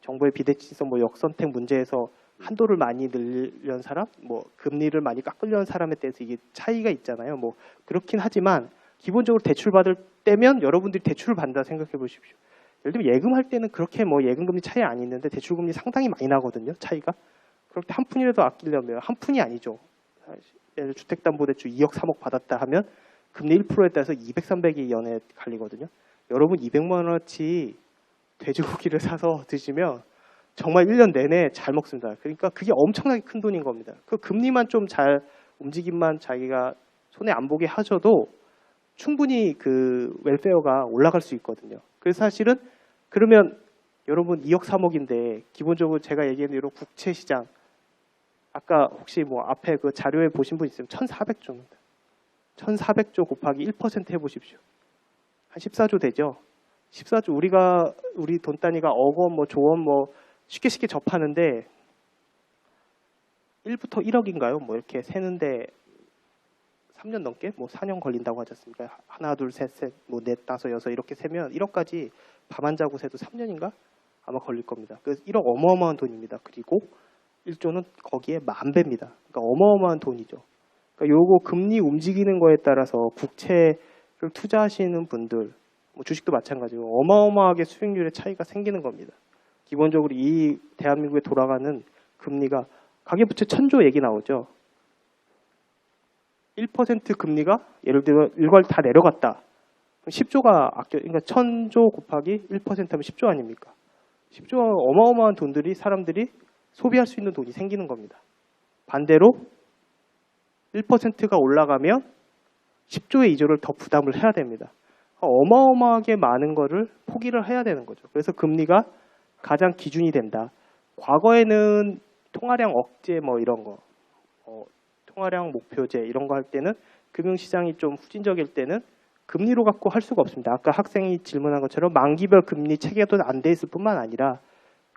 [SPEAKER 1] 정부의 비대칭성 뭐 역선택 문제에서 한도를 많이 늘려는 사람, 뭐 금리를 많이 깎으려는 사람에 대해서 이게 차이가 있잖아요. 뭐 그렇긴 하지만 기본적으로 대출 받을 때면 여러분들이 대출을 받는다 생각해 보십시오. 예를 들면 예금할 때는 그렇게 뭐 예금금리 차이 안 있는데 대출금리 상당히 많이 나거든요. 차이가. 그럴 때 한 푼이라도 아끼려면 한 푼이 아니죠. 예를 들어 주택담보대출 2억 3억 받았다 하면 금리 1%에 따라서 200, 300이 연에 갈리거든요. 여러분 200만 원어치 돼지고기를 사서 드시면 정말 1년 내내 잘 먹습니다. 그러니까 그게 엄청나게 큰 돈인 겁니다. 그 금리만 좀 잘 움직임만 자기가 손에 안 보게 하셔도 충분히 그 웰페어가 올라갈 수 있거든요. 그래서 사실은 그러면 여러분 2억 3억인데 기본적으로 제가 얘기한 대로 국채 시장 아까 혹시 뭐 앞에 그 자료에 보신 분 있으면 1,400조입니다. 1,400조 곱하기 1% 해보십시오. 한 14조 되죠. 14조 우리 돈 단위가 억원 뭐 조원 뭐 쉽게 접하는데 1부터 1억인가요? 뭐 이렇게 세는데 3년 넘게 뭐 4년 걸린다고 하지 않습니까? 하나 둘 셋 뭐 넷 다섯 여섯 이렇게 세면 1억까지 밤 안 자고 세도 3년인가 아마 걸릴 겁니다. 그래서 1억 어마어마한 돈입니다. 그리고 1조는 거기에 10,000배입니다. 그러니까 어마어마한 돈이죠. 그러니까 요거 금리 움직이는 거에 따라서 국채를 투자하시는 분들 뭐 주식도 마찬가지고 어마어마하게 수익률의 차이가 생기는 겁니다. 기본적으로 이 대한민국에 돌아가는 금리가 가계부채 1,000조 얘기 나오죠. 1% 금리가 예를 들어 이걸 다 내려갔다. 그럼 10조가 그러니까 1,000조 곱하기 1% 하면 10조 아닙니까? 10조 어마어마한 돈들이 사람들이 소비할 수 있는 돈이 생기는 겁니다. 반대로 1%가 올라가면 10조의 이자를 더 부담을 해야 됩니다. 어마어마하게 많은 거를 포기를 해야 되는 거죠. 그래서 금리가 가장 기준이 된다. 과거에는 통화량 억제 뭐 이런 거, 통화량 목표제 이런 거 할 때는 금융시장이 좀 후진적일 때는 금리로 갖고 할 수가 없습니다. 아까 학생이 질문한 것처럼 만기별 금리 체계도 안 돼 있을 뿐만 아니라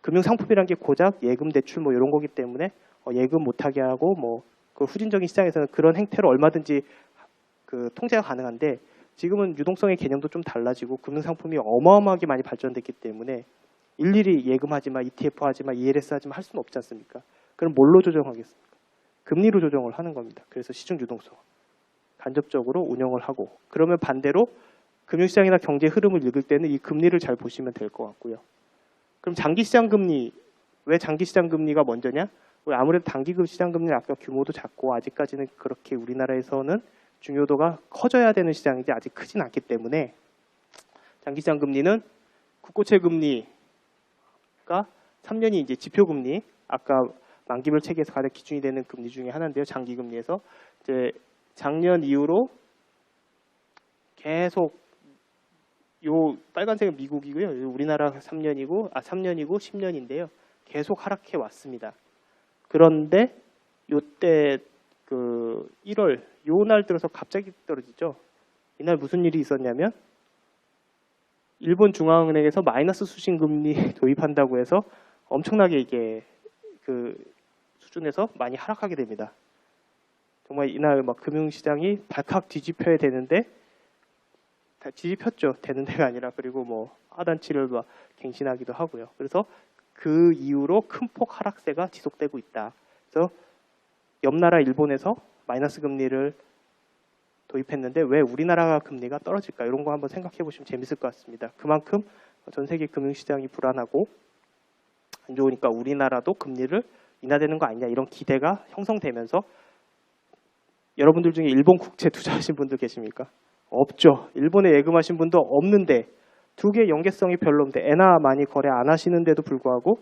[SPEAKER 1] 금융상품이란 게 고작 예금 대출 뭐 이런 거기 때문에 예금 못하게 하고 뭐 그 후진적인 시장에서는 그런 행태로 얼마든지 그 통제가 가능한데 지금은 유동성의 개념도 좀 달라지고 금융상품이 어마어마하게 많이 발전됐기 때문에 일일이 예금하지마, ETF 하지마, ELS 하지마 할 수는 없지 않습니까? 그럼 뭘로 조정하겠습니까? 금리로 조정을 하는 겁니다. 그래서 시중 유동성 간접적으로 운영을 하고 그러면 반대로 금융시장이나 경제 흐름을 읽을 때는 이 금리를 잘 보시면 될 것 같고요. 그럼 장기시장 금리, 왜 장기시장 금리가 먼저냐? 아무래도 단기금 시장 금리는 아까 규모도 작고 아직까지는 그렇게 우리나라에서는 중요도가 커져야 되는 시장인데 아직 크진 않기 때문에 장기시장 금리는 국고채 금리가 3년이 이제 지표금리, 아까 만기별 체계에서 가장 기준이 되는 금리 중에 하나인데요. 장기금리에서 이제 작년 이후로 계속 요 빨간색은 미국이고요. 우리나라 3년이고 10년인데요. 계속 하락해 왔습니다. 그런데 요때 그 1월 요 날 들어서 갑자기 떨어지죠. 이날 무슨 일이 있었냐면 일본 중앙은행에서 마이너스 수신금리 도입한다고 해서 엄청나게 이게 그 수준에서 많이 하락하게 됩니다. 정말 이날 막 금융시장이 발칵 뒤집혀야 되는데 다 뒤집혔죠. 되는 데가 아니라. 그리고 뭐 하단치를 막 갱신하기도 하고요. 그래서 그 이후로 큰 폭 하락세가 지속되고 있다. 그래서 옆 나라 일본에서 마이너스 금리를 도입했는데 왜 우리나라 금리가 떨어질까? 이런 거 한번 생각해 보시면 재밌을 것 같습니다. 그만큼 전 세계 금융시장이 불안하고 안 좋으니까 우리나라도 금리를 인하되는 거 아니냐 이런 기대가 형성되면서 여러분들 중에 일본 국채 투자하신 분들 계십니까? 없죠. 일본에 예금하신 분도 없는데 두 개 연계성이 별로 없는데 엔화 많이 거래 안 하시는데도 불구하고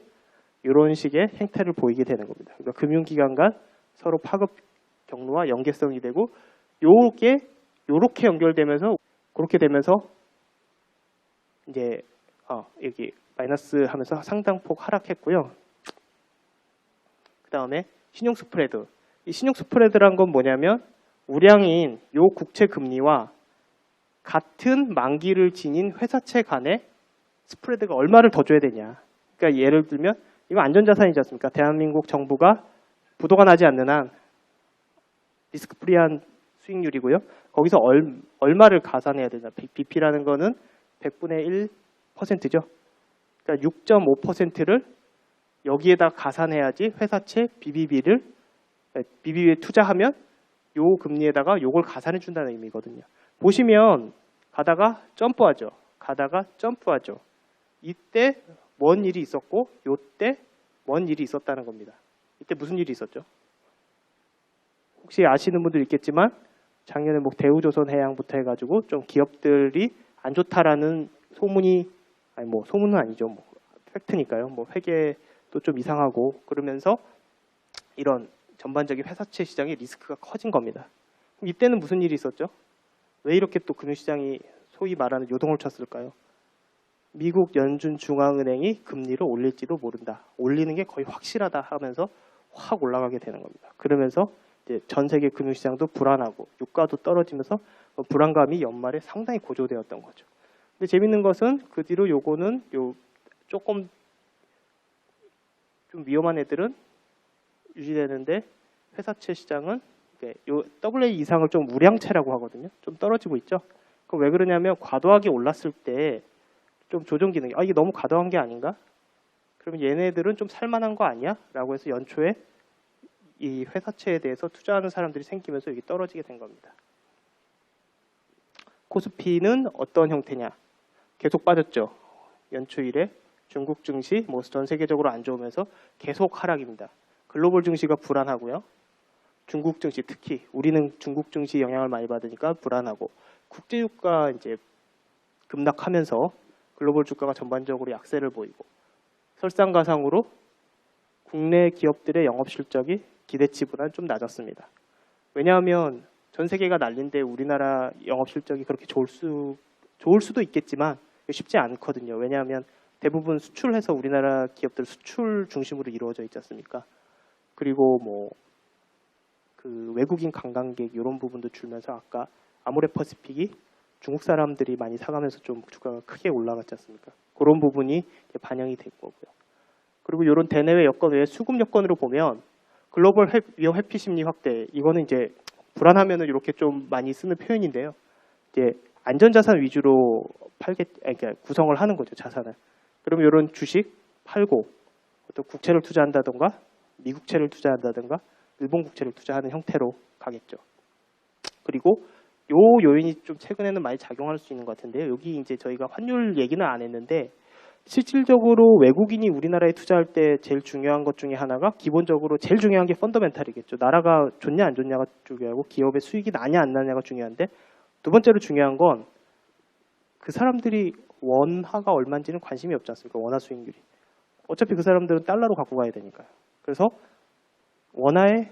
[SPEAKER 1] 이런 식의 행태를 보이게 되는 겁니다. 그러니까 금융기관 간 서로 파급 경로와 연계성이 되고 요렇게 연결되면서 그렇게 되면서 이제 여기 마이너스 하면서 상당폭 하락했고요. 그 다음에 신용 스프레드. 이 신용 스프레드란 건 뭐냐면 우량인 요 국채 금리와 같은 만기를 지닌 회사채 간의 스프레드가 얼마를 더 줘야 되냐. 그러니까 예를 들면 이거 안전자산이지 않습니까? 대한민국 정부가 부도가 나지 않는 한 리스크 프리한 수익률이고요. 거기서 얼마를 가산해야 되냐. BP라는 거는 100분의 1%죠. 그러니까 6.5%를 여기에다 가산해야지 회사채 BBB에 투자하면 요 금리에다가 요걸 가산해 준다는 의미거든요. 보시면 가다가 점프하죠. 가다가 점프하죠. 이때 뭔 일이 있었고 요때 뭔 일이 있었다는 겁니다. 이때 무슨 일이 있었죠? 혹시 아시는 분들 있겠지만 작년에 뭐 대우조선해양부터 해가지고 좀 기업들이 안 좋다라는 소문이 아니 뭐 소문은 아니죠. 뭐 팩트니까요. 뭐 회계도 좀 이상하고 그러면서 이런 전반적인 회사채 시장의 리스크가 커진 겁니다. 그럼 이때는 무슨 일이 있었죠? 왜 이렇게 또 금융시장이 소위 말하는 요동을 쳤을까요? 미국 연준 중앙은행이 금리를 올릴지도 모른다. 올리는 게 거의 확실하다 하면서 확 올라가게 되는 겁니다. 그러면서 이제 전 세계 금융시장도 불안하고 유가도 떨어지면서 불안감이 연말에 상당히 고조되었던 거죠. 근데 재밌는 것은 그 뒤로 요거는 조금 좀 위험한 애들은 유지되는데 회사채 시장은 요 AA 이상을 좀 우량채라고 하거든요. 좀 떨어지고 있죠. 그럼 왜 그러냐면 과도하게 올랐을 때 좀 조정 기능이 이게 너무 과도한 게 아닌가? 그러면 얘네들은 좀 살만한 거 아니야? 라고 해서 연초에 이 회사채에 대해서 투자하는 사람들이 생기면서 여기 떨어지게 된 겁니다. 코스피는 어떤 형태냐? 계속 빠졌죠. 연초 이래 중국 증시 뭐 전 세계적으로 안 좋으면서 계속 하락입니다. 글로벌 증시가 불안하고요. 중국 증시 특히 우리는 중국 증시 영향을 많이 받으니까 불안하고 국제유가 이제 급락하면서 글로벌 주가가 전반적으로 약세를 보이고 설상가상으로 국내 기업들의 영업 실적이 기대치보다는 좀 낮았습니다. 왜냐하면 전 세계가 난린데 우리나라 영업 실적이 그렇게 좋을 수도 있겠지만 쉽지 않거든요. 왜냐하면 대부분 수출해서 우리나라 기업들 수출 중심으로 이루어져 있지 않습니까? 그리고 뭐 그 외국인 관광객 이런 부분도 줄면서 아까 아모레퍼시픽이 중국 사람들이 많이 사가면서 좀 주가가 크게 올라갔지 않습니까? 그런 부분이 반영이 된 거고요. 그리고 이런 대내외 여건 외에 수급 여건으로 보면 글로벌 위험 회피 심리 확대 이거는 이제 불안하면은 이렇게 좀 많이 쓰는 표현인데요. 이제 안전자산 위주로 그러니까 구성을 하는 거죠, 자산을. 그러면 이런 주식 팔고 어떤 국채를 투자한다던가 미국채를 투자한다던가 일본 국채를 투자하는 형태로 가겠죠. 그리고 요 요인이 좀 최근에는 많이 작용할 수 있는 것 같은데요. 여기 이제 저희가 환율 얘기는 안 했는데 실질적으로 외국인이 우리나라에 투자할 때 제일 중요한 것 중에 하나가 기본적으로 제일 중요한 게 펀더멘탈이겠죠. 나라가 좋냐 안 좋냐가 중요하고 기업의 수익이 나냐 안 나냐가 중요한데 두 번째로 중요한 건 그 사람들이 원화가 얼마인지는 관심이 없지 않습니까? 원화 수익률이. 어차피 그 사람들은 달러로 갖고 가야 되니까요. 그래서 원화의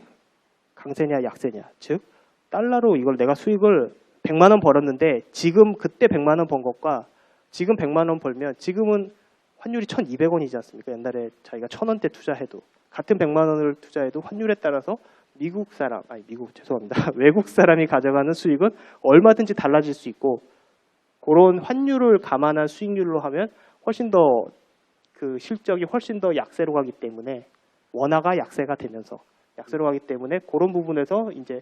[SPEAKER 1] 강세냐 약세냐. 즉 달러로 이걸 내가 수익을 100만 원 벌었는데 지금 그때 100만 원 번 것과 지금 100만 원 벌면 지금은 환율이 1,200원이지 않습니까? 옛날에 자기가 1,000원대 투자해도 같은 100만 원을 투자해도 환율에 따라서 외국 사람이 가져가는 수익은 얼마든지 달라질 수 있고 그런 환율을 감안한 수익률로 하면 훨씬 더 그 실적이 훨씬 더 약세로 가기 때문에 원화가 약세가 되면서 약세로 가기 때문에 그런 부분에서 이제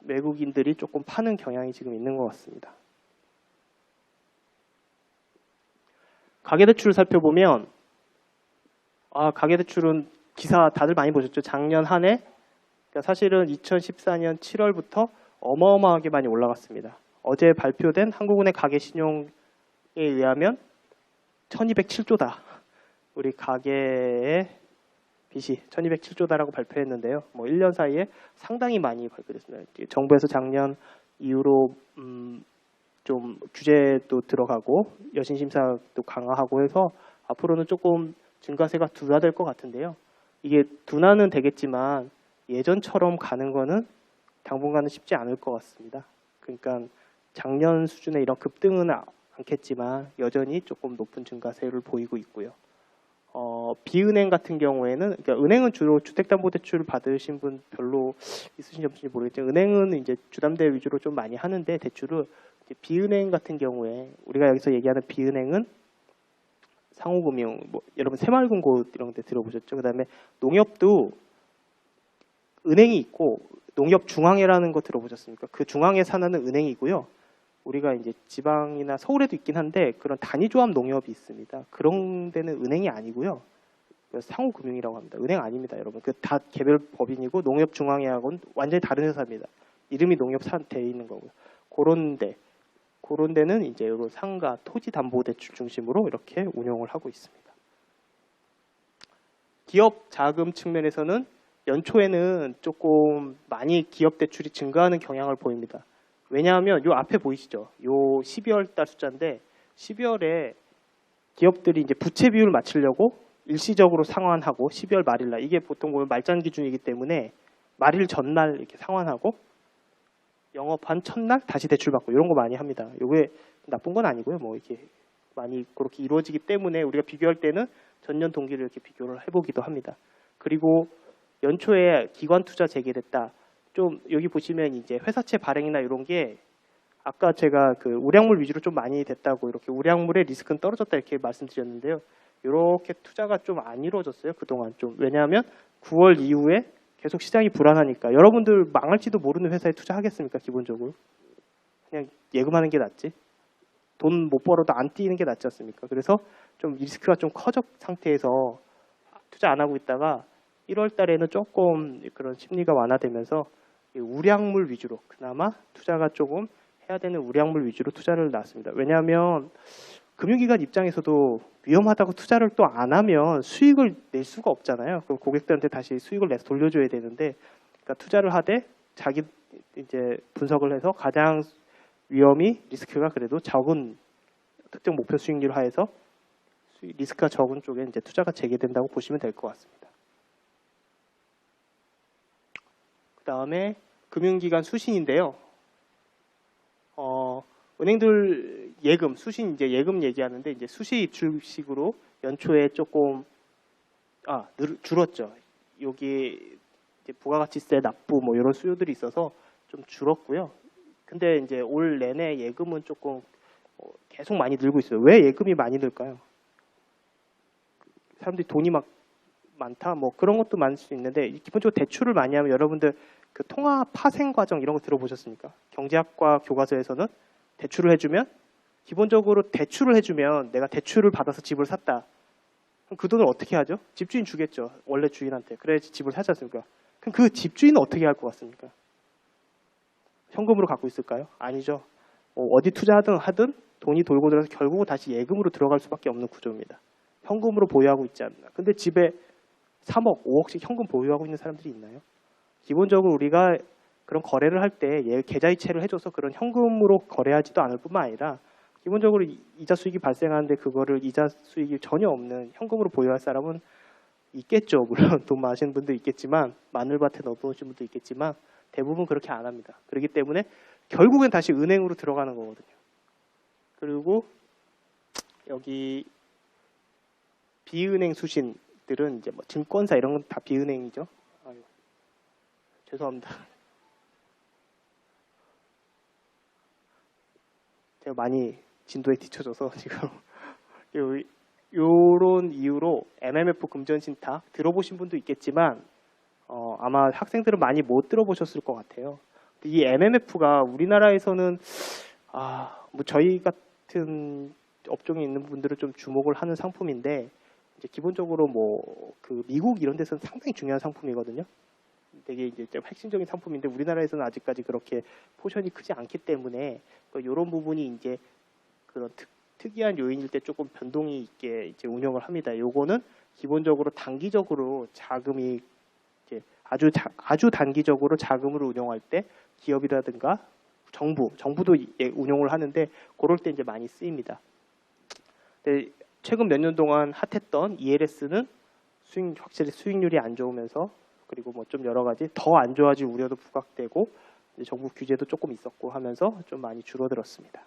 [SPEAKER 1] 외국인들이 조금 파는 경향이 지금 있는 것 같습니다. 가계대출을 살펴보면 가계대출은 기사 다들 많이 보셨죠? 작년 한 해 그러니까 사실은 2014년 7월부터 어마어마하게 많이 올라갔습니다. 어제 발표된 한국은행 가계신용에 의하면 1207조다. 우리 가계의 빚이 1207조다라고 발표했는데요. 뭐 1년 사이에 상당히 많이 발표됐습니다. 정부에서 작년 이후로 좀 규제도 들어가고 여신심사도 강화하고 해서 앞으로는 조금 증가세가 둔화될 것 같은데요. 이게 둔화는 되겠지만 예전처럼 가는 거는 당분간은 쉽지 않을 것 같습니다. 그러니까 작년 수준의 이런 급등은 않겠지만 여전히 조금 높은 증가세를 보이고 있고요. 비은행 같은 경우에는, 그러니까 은행은 주로 주택담보대출 받으신 분 별로 있으신지 없으신지 모르겠지만, 은행은 이제 주담대 위주로 좀 많이 하는데 대출을, 비은행 같은 경우에 우리가 여기서 얘기하는 비은행은 상호금융, 뭐 여러분 새마을금고 이런 데 들어보셨죠? 그다음에 농협도 은행이 있고 농협중앙회라는 거 들어보셨습니까? 그 중앙회 산하는 은행이고요. 우리가 이제 지방이나 서울에도 있긴 한데 그런 단위조합 농협이 있습니다. 그런 데는 은행이 아니고요. 상호금융이라고 합니다. 은행 아닙니다, 여러분. 그 다 개별 법인이고 농협중앙회하고는 완전히 다른 회사입니다. 이름이 농협산 돼 있는 거고요. 그런 데는 이제 상가, 토지담보대출 중심으로 이렇게 운영을 하고 있습니다. 기업 자금 측면에서는 연초에는 조금 많이 기업 대출이 증가하는 경향을 보입니다. 왜냐하면 요 앞에 보이시죠? 요 12월 달 숫자인데 12월에 기업들이 이제 부채 비율을 맞추려고 일시적으로 상환하고 12월 말일날, 이게 보통 보면 말잔 기준이기 때문에 말일 전날 이렇게 상환하고 영업한 첫날 다시 대출받고 이런 거 많이 합니다. 요게 나쁜 건 아니고요. 뭐 이렇게 많이 그렇게 이루어지기 때문에 우리가 비교할 때는 전년 동기를 이렇게 비교를 해보기도 합니다. 그리고 연초에 기관 투자 재개됐다. 좀 여기 보시면 이제 회사채 발행이나 이런 게 아까 제가 그 우량물 위주로 좀 많이 됐다고, 이렇게 우량물의 리스크는 떨어졌다 이렇게 말씀드렸는데요. 이렇게 투자가 좀 안 이루어졌어요, 그동안 좀. 왜냐하면 9월 이후에 계속 시장이 불안하니까. 여러분들 망할지도 모르는 회사에 투자하겠습니까? 기본적으로 그냥 예금하는 게 낫지. 돈 못 벌어도 안 뛰는 게 낫지 않습니까? 그래서 좀 리스크가 좀 커져 상태에서 투자 안 하고 있다가 1월 달에는 조금 그런 심리가 완화되면서 우량물 위주로, 그나마 투자가 조금 해야 되는 우량물 위주로 투자를 놨습니다. 왜냐하면 금융기관 입장에서도 위험하다고 투자를 또 안 하면 수익을 낼 수가 없잖아요. 그럼 고객들한테 다시 수익을 내서 돌려줘야 되는데, 그러니까 투자를 하되 자기 이제 분석을 해서 가장 위험이 리스크가 그래도 적은 특정 목표 수익률 하에서 리스크가 적은 쪽에 이제 투자가 재개된다고 보시면 될 것 같습니다. 그 다음에 금융기관 수신인데요. 은행들 예금, 수신, 이제 예금 얘기하는데 이제 수시 입출식으로 연초에 조금 줄었죠. 여기 이제 부가가치세 납부 뭐 이런 수요들이 있어서 좀 줄었고요. 근데 이제 올 내내 예금은 조금 계속 많이 늘고 있어요. 왜 예금이 많이 늘까요? 사람들이 돈이 막 많다, 뭐 그런 것도 많을 수 있는데, 기본적으로 대출을 많이 하면 여러분들 그 통화 파생 과정 이런 거 들어보셨습니까? 경제학과 교과서에서는 대출을 해주면, 기본적으로 대출을 해주면 내가 대출을 받아서 집을 샀다. 그럼 그 돈을 어떻게 하죠? 집주인 주겠죠. 원래 주인한테. 그래야지 집을 사지 않습니까? 그럼 그 집주인은 어떻게 할 것 같습니까? 현금으로 갖고 있을까요? 아니죠. 어디 투자하든 돈이 돌고 들어서 결국은 다시 예금으로 들어갈 수밖에 없는 구조입니다. 현금으로 보유하고 있지 않나. 근데 집에 3억, 5억씩 현금 보유하고 있는 사람들이 있나요? 기본적으로 우리가 그런 거래를 할 때 계좌이체를 해줘서 그런 현금으로 거래하지도 않을 뿐만 아니라 기본적으로 이자 수익이 발생하는데 그거를 이자 수익이 전혀 없는 현금으로 보유할 사람은 있겠죠. 물론 돈 많으신 분도 있겠지만, 마늘밭에 넣어놓으신 분도 있겠지만 대부분 그렇게 안 합니다. 그렇기 때문에 결국엔 다시 은행으로 들어가는 거거든요. 그리고 여기 비은행 수신들은 이제 뭐 증권사 이런 건 다 비은행이죠. 아유, 죄송합니다. 제가 많이 진도에 뒤쳐져서 지금 요런 이유로 MMF 금전신탁 들어보신 분도 있겠지만 아마 학생들은 많이 못 들어보셨을 것 같아요. 이 MMF가 우리나라에서는 뭐 저희 같은 업종에 있는 분들은 좀 주목을 하는 상품인데, 이제 기본적으로 뭐 그 미국 이런 데서는 상당히 중요한 상품이거든요. 되게 이제 좀 핵심적인 상품인데 우리나라에서는 아직까지 그렇게 포션이 크지 않기 때문에 이런 부분이 이제 그런 특이한 요인일 때 조금 변동이 있게 이제 운영을 합니다. 요거는 기본적으로 단기적으로 자금이 이제 아주 단기적으로 자금을 운용할 때 기업이라든가 정부도 운용을 하는데 그럴 때 이제 많이 쓰입니다. 근데 최근 몇 년 동안 핫했던 ELS는 확실히 수익률이 안 좋으면서, 그리고 뭐 좀 여러 가지 더 안 좋아질 우려도 부각되고 정부 규제도 조금 있었고 하면서 좀 많이 줄어들었습니다.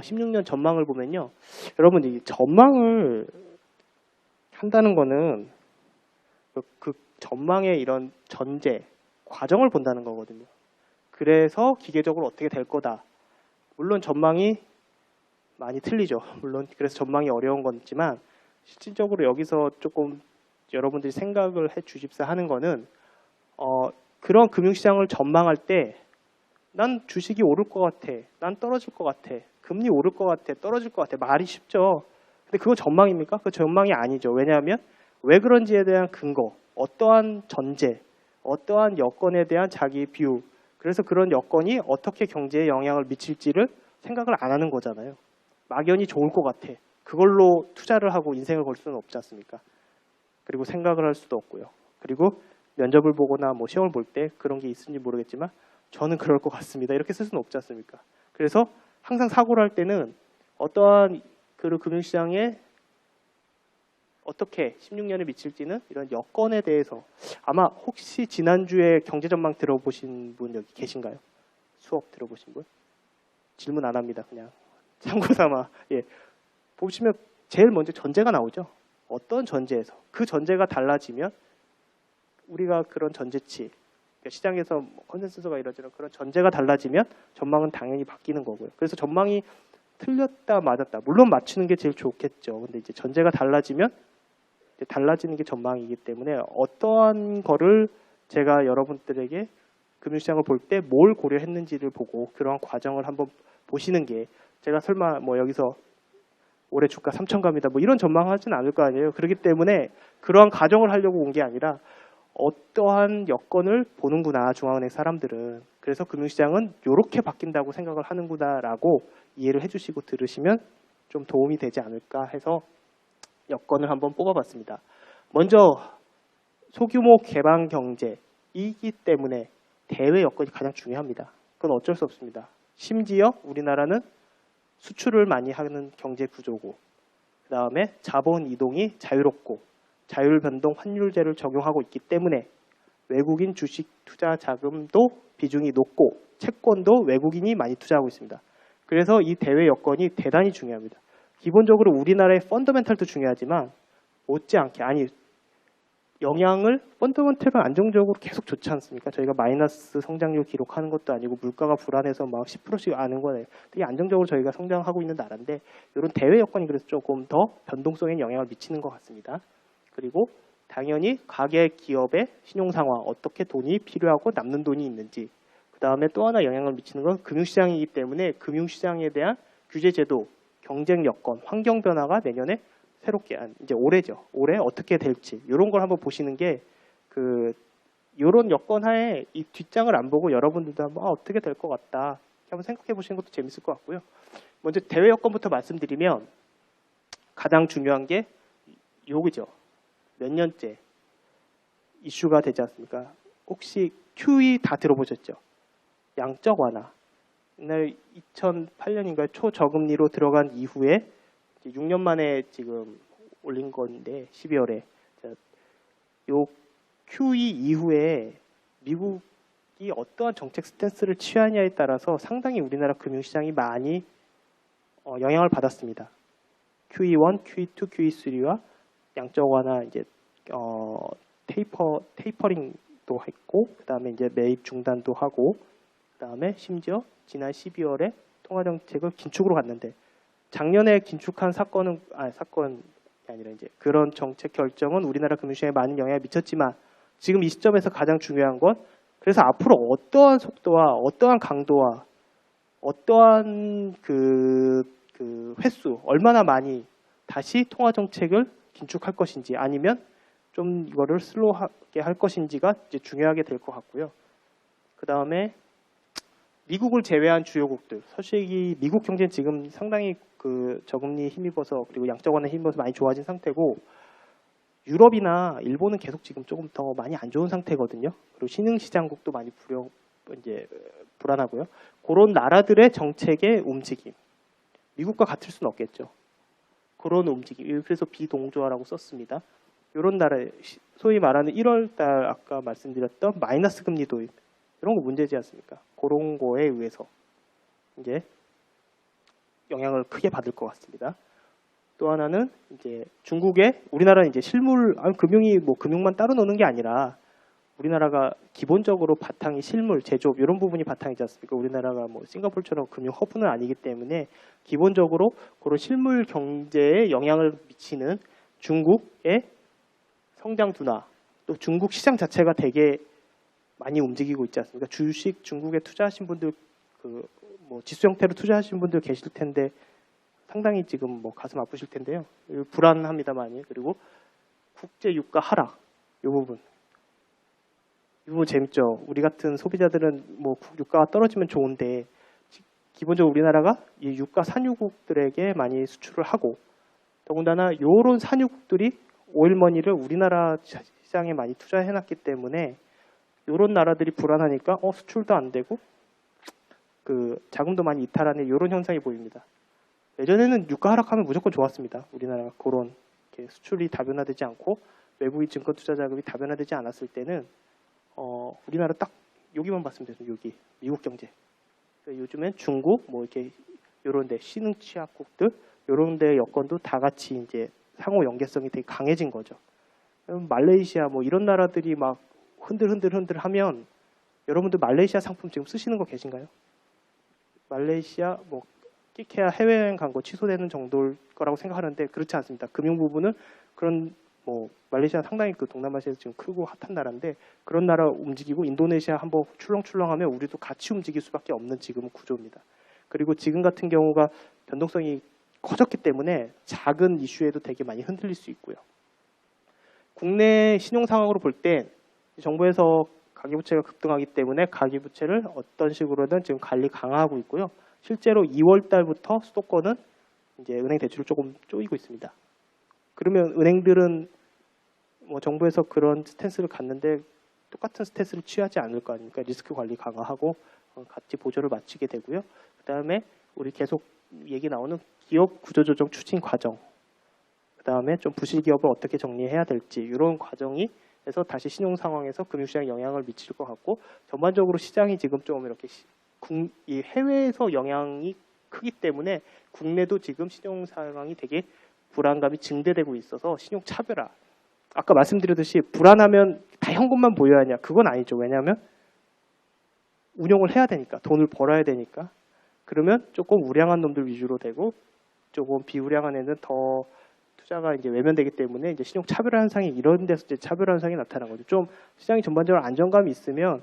[SPEAKER 1] 16년 전망을 보면요. 여러분, 이 전망을 한다는 거는 그 전망의 이런 전제, 과정을 본다는 거거든요. 그래서 기계적으로 어떻게 될 거다. 물론 전망이 많이 틀리죠. 물론 그래서 전망이 어려운 거지만 실질적으로 여기서 조금 여러분들이 생각을 해 주십사 하는 거는 그런 금융시장을 전망할 때 난 주식이 오를 것 같아. 난 떨어질 것 같아. 금리 오를 것 같아. 떨어질 것 같아. 말이 쉽죠. 근데 그거 전망입니까? 그 전망이 아니죠. 왜냐하면 왜 그런지에 대한 근거, 어떠한 전제, 어떠한 여건에 대한 자기 뷰, 그래서 그런 여건이 어떻게 경제에 영향을 미칠지를 생각을 안 하는 거잖아요. 막연히 좋을 것 같아. 그걸로 투자를 하고 인생을 걸 수는 없지 않습니까? 그리고 생각을 할 수도 없고요. 그리고 면접을 보거나 뭐 시험을 볼 때 그런 게 있는지 모르겠지만 저는 그럴 것 같습니다. 이렇게 쓸 수는 없지 않습니까? 그래서 항상 사고를 할 때는 어떠한 그 금융시장에 어떻게 16년에 미칠지는 이런 여건에 대해서 아마 혹시 지난주에 경제전망 들어보신 분 여기 계신가요? 수업 들어보신 분? 질문 안 합니다. 그냥 참고 삼아. 예. 보시면 제일 먼저 전제가 나오죠. 어떤 전제에서. 그 전제가 달라지면 우리가 그런 전제치, 그러니까 시장에서 컨센서스가 이루어지는 그런 전제가 달라지면 전망은 당연히 바뀌는 거고요. 그래서 전망이 틀렸다 맞았다. 물론 맞추는 게 제일 좋겠죠. 근데 이제 전제가 달라지면 이제 달라지는 게 전망이기 때문에 어떠한 거를 제가 여러분들에게 금융시장을 볼 때 뭘 고려했는지를 보고 그런 과정을 한번 보시는 게 제가 설마 뭐 여기서 올해 주가 3천 갑니다. 뭐 이런 전망하지는 않을 거 아니에요. 그렇기 때문에 그러한 가정을 하려고 온 게 아니라 어떠한 여건을 보는구나 중앙은행 사람들은. 그래서 금융시장은 이렇게 바뀐다고 생각을 하는구나라고 이해를 해주시고 들으시면 좀 도움이 되지 않을까 해서 여건을 한번 뽑아봤습니다. 먼저 소규모 개방 경제이기 때문에 대외 여건이 가장 중요합니다. 그건 어쩔 수 없습니다. 심지어 우리나라는 수출을 많이 하는 경제 구조고 그 다음에 자본 이동이 자유롭고 자율변동 환율제를 적용하고 있기 때문에 외국인 주식 투자 자금도 비중이 높고 채권도 외국인이 많이 투자하고 있습니다. 그래서 이 대외 여건이 대단히 중요합니다. 기본적으로 우리나라의 펀더멘탈도 중요하지만 못지않게 영향을 펀더멘탈은 안정적으로 계속 좋지 않습니까? 저희가 마이너스 성장률 기록하는 것도 아니고 물가가 불안해서 막 10%씩 아는 거예요. 되게 안정적으로 저희가 성장하고 있는 나라인데 이런 대외 여건이 그래서 조금 더 변동성에 영향을 미치는 것 같습니다. 그리고 당연히 가계 기업의 신용 상황, 어떻게 돈이 필요하고 남는 돈이 있는지, 그 다음에 또 하나 영향을 미치는 건 금융시장이기 때문에 금융시장에 대한 규제 제도, 경쟁 여건, 환경 변화가 내년에 새롭게 이제 올해죠. 올해 어떻게 될지 이런 걸 한번 보시는 게 이런 여건 하에 이 뒷장을 안 보고 여러분들도 한번 어떻게 될 것 같다 한번 생각해 보시는 것도 재밌을 것 같고요. 먼저 대외 여건부터 말씀드리면 가장 중요한 게 요거죠. 몇 년째 이슈가 되지 않습니까? 혹시 QE 다 들어보셨죠? 양적 완화. 옛날 2008년인가요? 초저금리로 들어간 이후에 6년 만에 지금 올린 건데 12월에 요 QE 이후에 미국이 어떠한 정책 스탠스를 취하냐에 따라서 상당히 우리나라 금융시장이 많이 영향을 받았습니다. QE1, QE2, QE3와 양적 완화 이제 테이퍼링도 했고 그다음에 이제 매입 중단도 하고 그다음에 심지어 지난 12월에 통화 정책을 긴축으로 갔는데 작년에 긴축한 사건이 아니라 이제 그런 정책 결정은 우리나라 금융시장에 많은 영향을 미쳤지만 지금 이 시점에서 가장 중요한 건 그래서 앞으로 어떠한 속도와 어떠한 강도와 어떠한 그 횟수 얼마나 많이 다시 통화 정책을 긴축할 것인지 아니면 좀 이거를 슬로우하게 할 것인지가 이제 중요하게 될 것 같고요. 그 다음에 미국을 제외한 주요국들, 사실 미국 경제는 지금 상당히 그 저금리에 힘입어서 그리고 양적 완화에 힘입어서 많이 좋아진 상태고 유럽이나 일본은 계속 지금 조금 더 많이 안 좋은 상태거든요. 그리고 신흥시장국도 많이 불안하고요. 그런 나라들의 정책의 움직임, 미국과 같을 수는 없겠죠. 그런 움직임, 그래서 비동조화라고 썼습니다. 이런 나라, 소위 말하는 1월달 아까 말씀드렸던 마이너스 금리 도입, 이런 거 문제지 않습니까? 그런 거에 의해서 이제 영향을 크게 받을 것 같습니다. 또 하나는 이제 중국의 우리나라는 이제 실물 금융이 뭐 금융만 따로 노는 게 아니라 우리나라가 기본적으로 바탕이 실물, 제조업 이런 부분이 바탕이지 않습니까? 우리나라가 뭐 싱가포르처럼 금융 허브는 아니기 때문에 기본적으로 그런 실물 경제에 영향을 미치는 중국의 성장 둔화, 또 중국 시장 자체가 되게 많이 움직이고 있지 않습니까? 주식 중국에 투자하신 분들 뭐 지수 형태로 투자하신 분들 계실 텐데 상당히 지금 뭐 가슴 아프실 텐데요. 불안합니다 많이. 그리고 국제 유가 하락 이 부분. 이 부분 재밌죠. 우리 같은 소비자들은 뭐 유가가 떨어지면 좋은데 기본적으로 우리나라가 이 유가 산유국들에게 많이 수출을 하고 더군다나 이런 산유국들이 오일머니를 우리나라 시장에 많이 투자해놨기 때문에 이런 나라들이 불안하니까 수출도 안 되고 자금도 많이 이탈하는 이런 현상이 보입니다. 예전에는 유가 하락하면 무조건 좋았습니다. 우리나라가 그런 수출이 다변화되지 않고 외국인 증권 투자 자금이 다변화되지 않았을 때는 우리나라 딱 여기만 봤으면 돼요. 여기 미국 경제. 요즘엔 중국 뭐 이렇게 요런데 신흥 취약국들 요런데 여건도 다 같이 이제 상호 연계성이 되게 강해진 거죠. 말레이시아 뭐 이런 나라들이 막 흔들 하면 여러분들 말레이시아 상품 지금 쓰시는 거 계신가요? 말레이시아 뭐 끼케야 해외여행 간 거 취소되는 정도일 거라고 생각하는데 그렇지 않습니다. 금융 부분은 그런 뭐 말레이시아 상당히 동남아시아에서 지금 크고 핫한 나라인데 그런 나라 움직이고 인도네시아 한번 출렁출렁하면 우리도 같이 움직일 수밖에 없는 지금 구조입니다. 그리고 지금 같은 경우가 변동성이 커졌기 때문에 작은 이슈에도 되게 많이 흔들릴 수 있고요. 국내 신용 상황으로 볼 때 정부에서 가계부채가 급등하기 때문에 가계부채를 어떤 식으로든 지금 관리 강화하고 있고요. 실제로 2월 달부터 수도권은 이제 은행 대출을 조금 쪼이고 있습니다. 그러면 은행들은 뭐 정부에서 그런 스탠스를 갖는데 똑같은 스탠스를 취하지 않을 거 아닙니까? 리스크 관리 강화하고 같이 보조를 맞추게 되고요. 그 다음에 우리 계속 얘기 나오는 기업 구조조정 추진 과정, 그 다음에 좀 부실 기업을 어떻게 정리해야 될지 이런 과정이 해서 다시 신용 상황에서 금융시장에 영향을 미칠 것 같고 전반적으로 시장이 지금 좀 이렇게 이 해외에서 영향이 크기 때문에 국내도 지금 신용 상황이 되게 불안감이 증대되고 있어서 신용 차별화. 아까 말씀드렸듯이 불안하면 다 현금만 보여야 하냐? 그건 아니죠. 왜냐하면 운용을 해야 되니까 돈을 벌어야 되니까 그러면 조금 우량한 놈들 위주로 되고 조금 비우량한 애는 더 투자가 이제 외면되기 때문에 이제 신용 차별화 현상이 이런 데서 이제 차별화 현상이 나타난 거죠. 좀 시장이 전반적으로 안정감이 있으면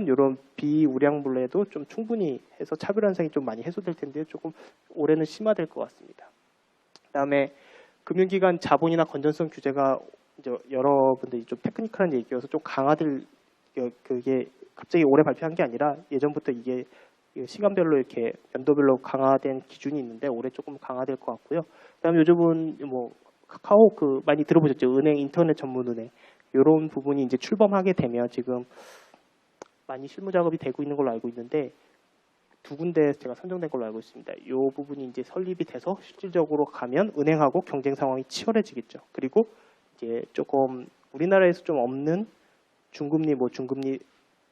[SPEAKER 1] 이런 비우량물레도 좀 충분히 해서 차별화 현상이 좀 많이 해소될 텐데 조금 올해는 심화될 것 같습니다. 그다음에 금융기관 자본이나 건전성 규제가 이제 여러분들이 좀 테크니컬한 얘기여서 좀 강화될 그게 갑자기 올해 발표한 게 아니라 예전부터 이게 시간별로 이렇게 연도별로 강화된 기준이 있는데 올해 조금 강화될 것 같고요. 그다음에 요즘은 뭐 카카오 많이 들어보셨죠? 은행 인터넷 전문 은행 이런 부분이 이제 출범하게 되면 지금 많이 실무 작업이 되고 있는 걸로 알고 있는데 두 군데 제가 선정된 걸로 알고 있습니다. 이 부분이 이제 설립이 돼서 실질적으로 가면 은행하고 경쟁 상황이 치열해지겠죠. 그리고 이제 조금 우리나라에서 좀 없는 중금리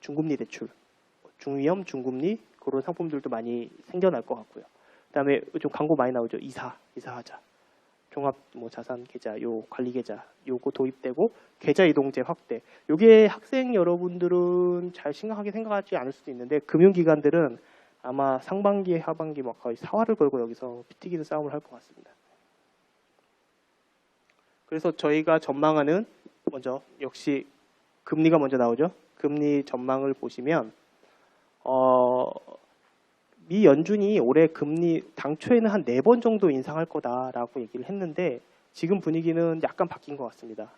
[SPEAKER 1] 중금리 대출, 중위험, 중금리 그런 상품들도 많이 생겨날 것 같고요. 그다음에 좀 광고 많이 나오죠. 이사하자, 종합 자산 계좌, 관리 계좌 요거 도입되고 계좌 이동제 확대. 요게 학생 여러분들은 잘 심각하게 생각하지 않을 수도 있는데 금융기관들은 아마 상반기, 하반기 막 거의 사활을 걸고 여기서 피 튀기는 싸움을 할 것 같습니다. 그래서 저희가 전망하는 먼저 역시 금리가 먼저 나오죠. 금리 전망을 보시면 미 연준이 올해 금리 당초에는 한 4번 정도 인상할 거다라고 얘기를 했는데 지금 분위기는 약간 바뀐 것 같습니다.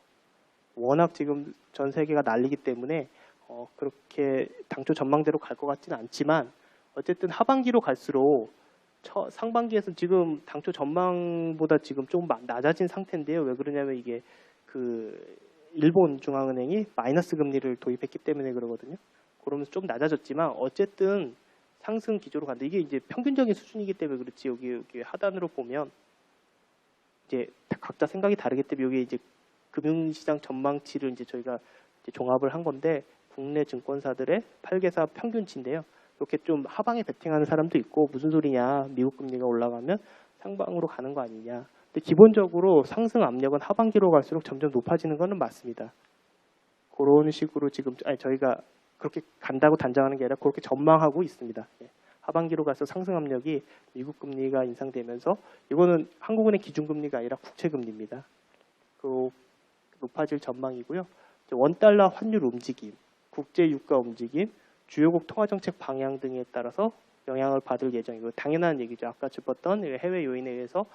[SPEAKER 1] 워낙 지금 전 세계가 난리기 때문에 그렇게 당초 전망대로 갈 것 같지는 않지만 어쨌든 하반기로 갈수록 상반기에서 지금 당초 전망보다 지금 좀 낮아진 상태인데요. 왜 그러냐면 이게 일본 중앙은행이 마이너스 금리를 도입했기 때문에 그러거든요. 그러면서 좀 낮아졌지만 어쨌든 상승 기조로 간다. 이게 이제 평균적인 수준이기 때문에 그렇지. 여기 하단으로 보면 이제 각자 생각이 다르기 때문에 여기 이제 금융시장 전망치를 이제 저희가 이제 종합을 한 건데 국내 증권사들의 8개사 평균치인데요. 이렇게 좀 하방에 베팅하는 사람도 있고 무슨 소리냐 미국 금리가 올라가면 상방으로 가는 거 아니냐. 근데 기본적으로 상승 압력은 하반기로 갈수록 점점 높아지는 거는 맞습니다. 그런 식으로 지금 저희가 그렇게 간다고 단정하는 게 아니라 그렇게 전망하고 있습니다. 예. 하반기로 가서 상승 압력이 미국 금리가 인상되면서 이거는 한국은행 기준금리가 아니라 국채금리입니다. 그 높아질 전망이고요. 원달러 환율 움직임, 국제 유가 움직임, 주요국 통화정책 방향 등에 따라서 영향을 받을 예정이고 당연한 얘기죠. 아까 짚었던 해외 요인에 의해서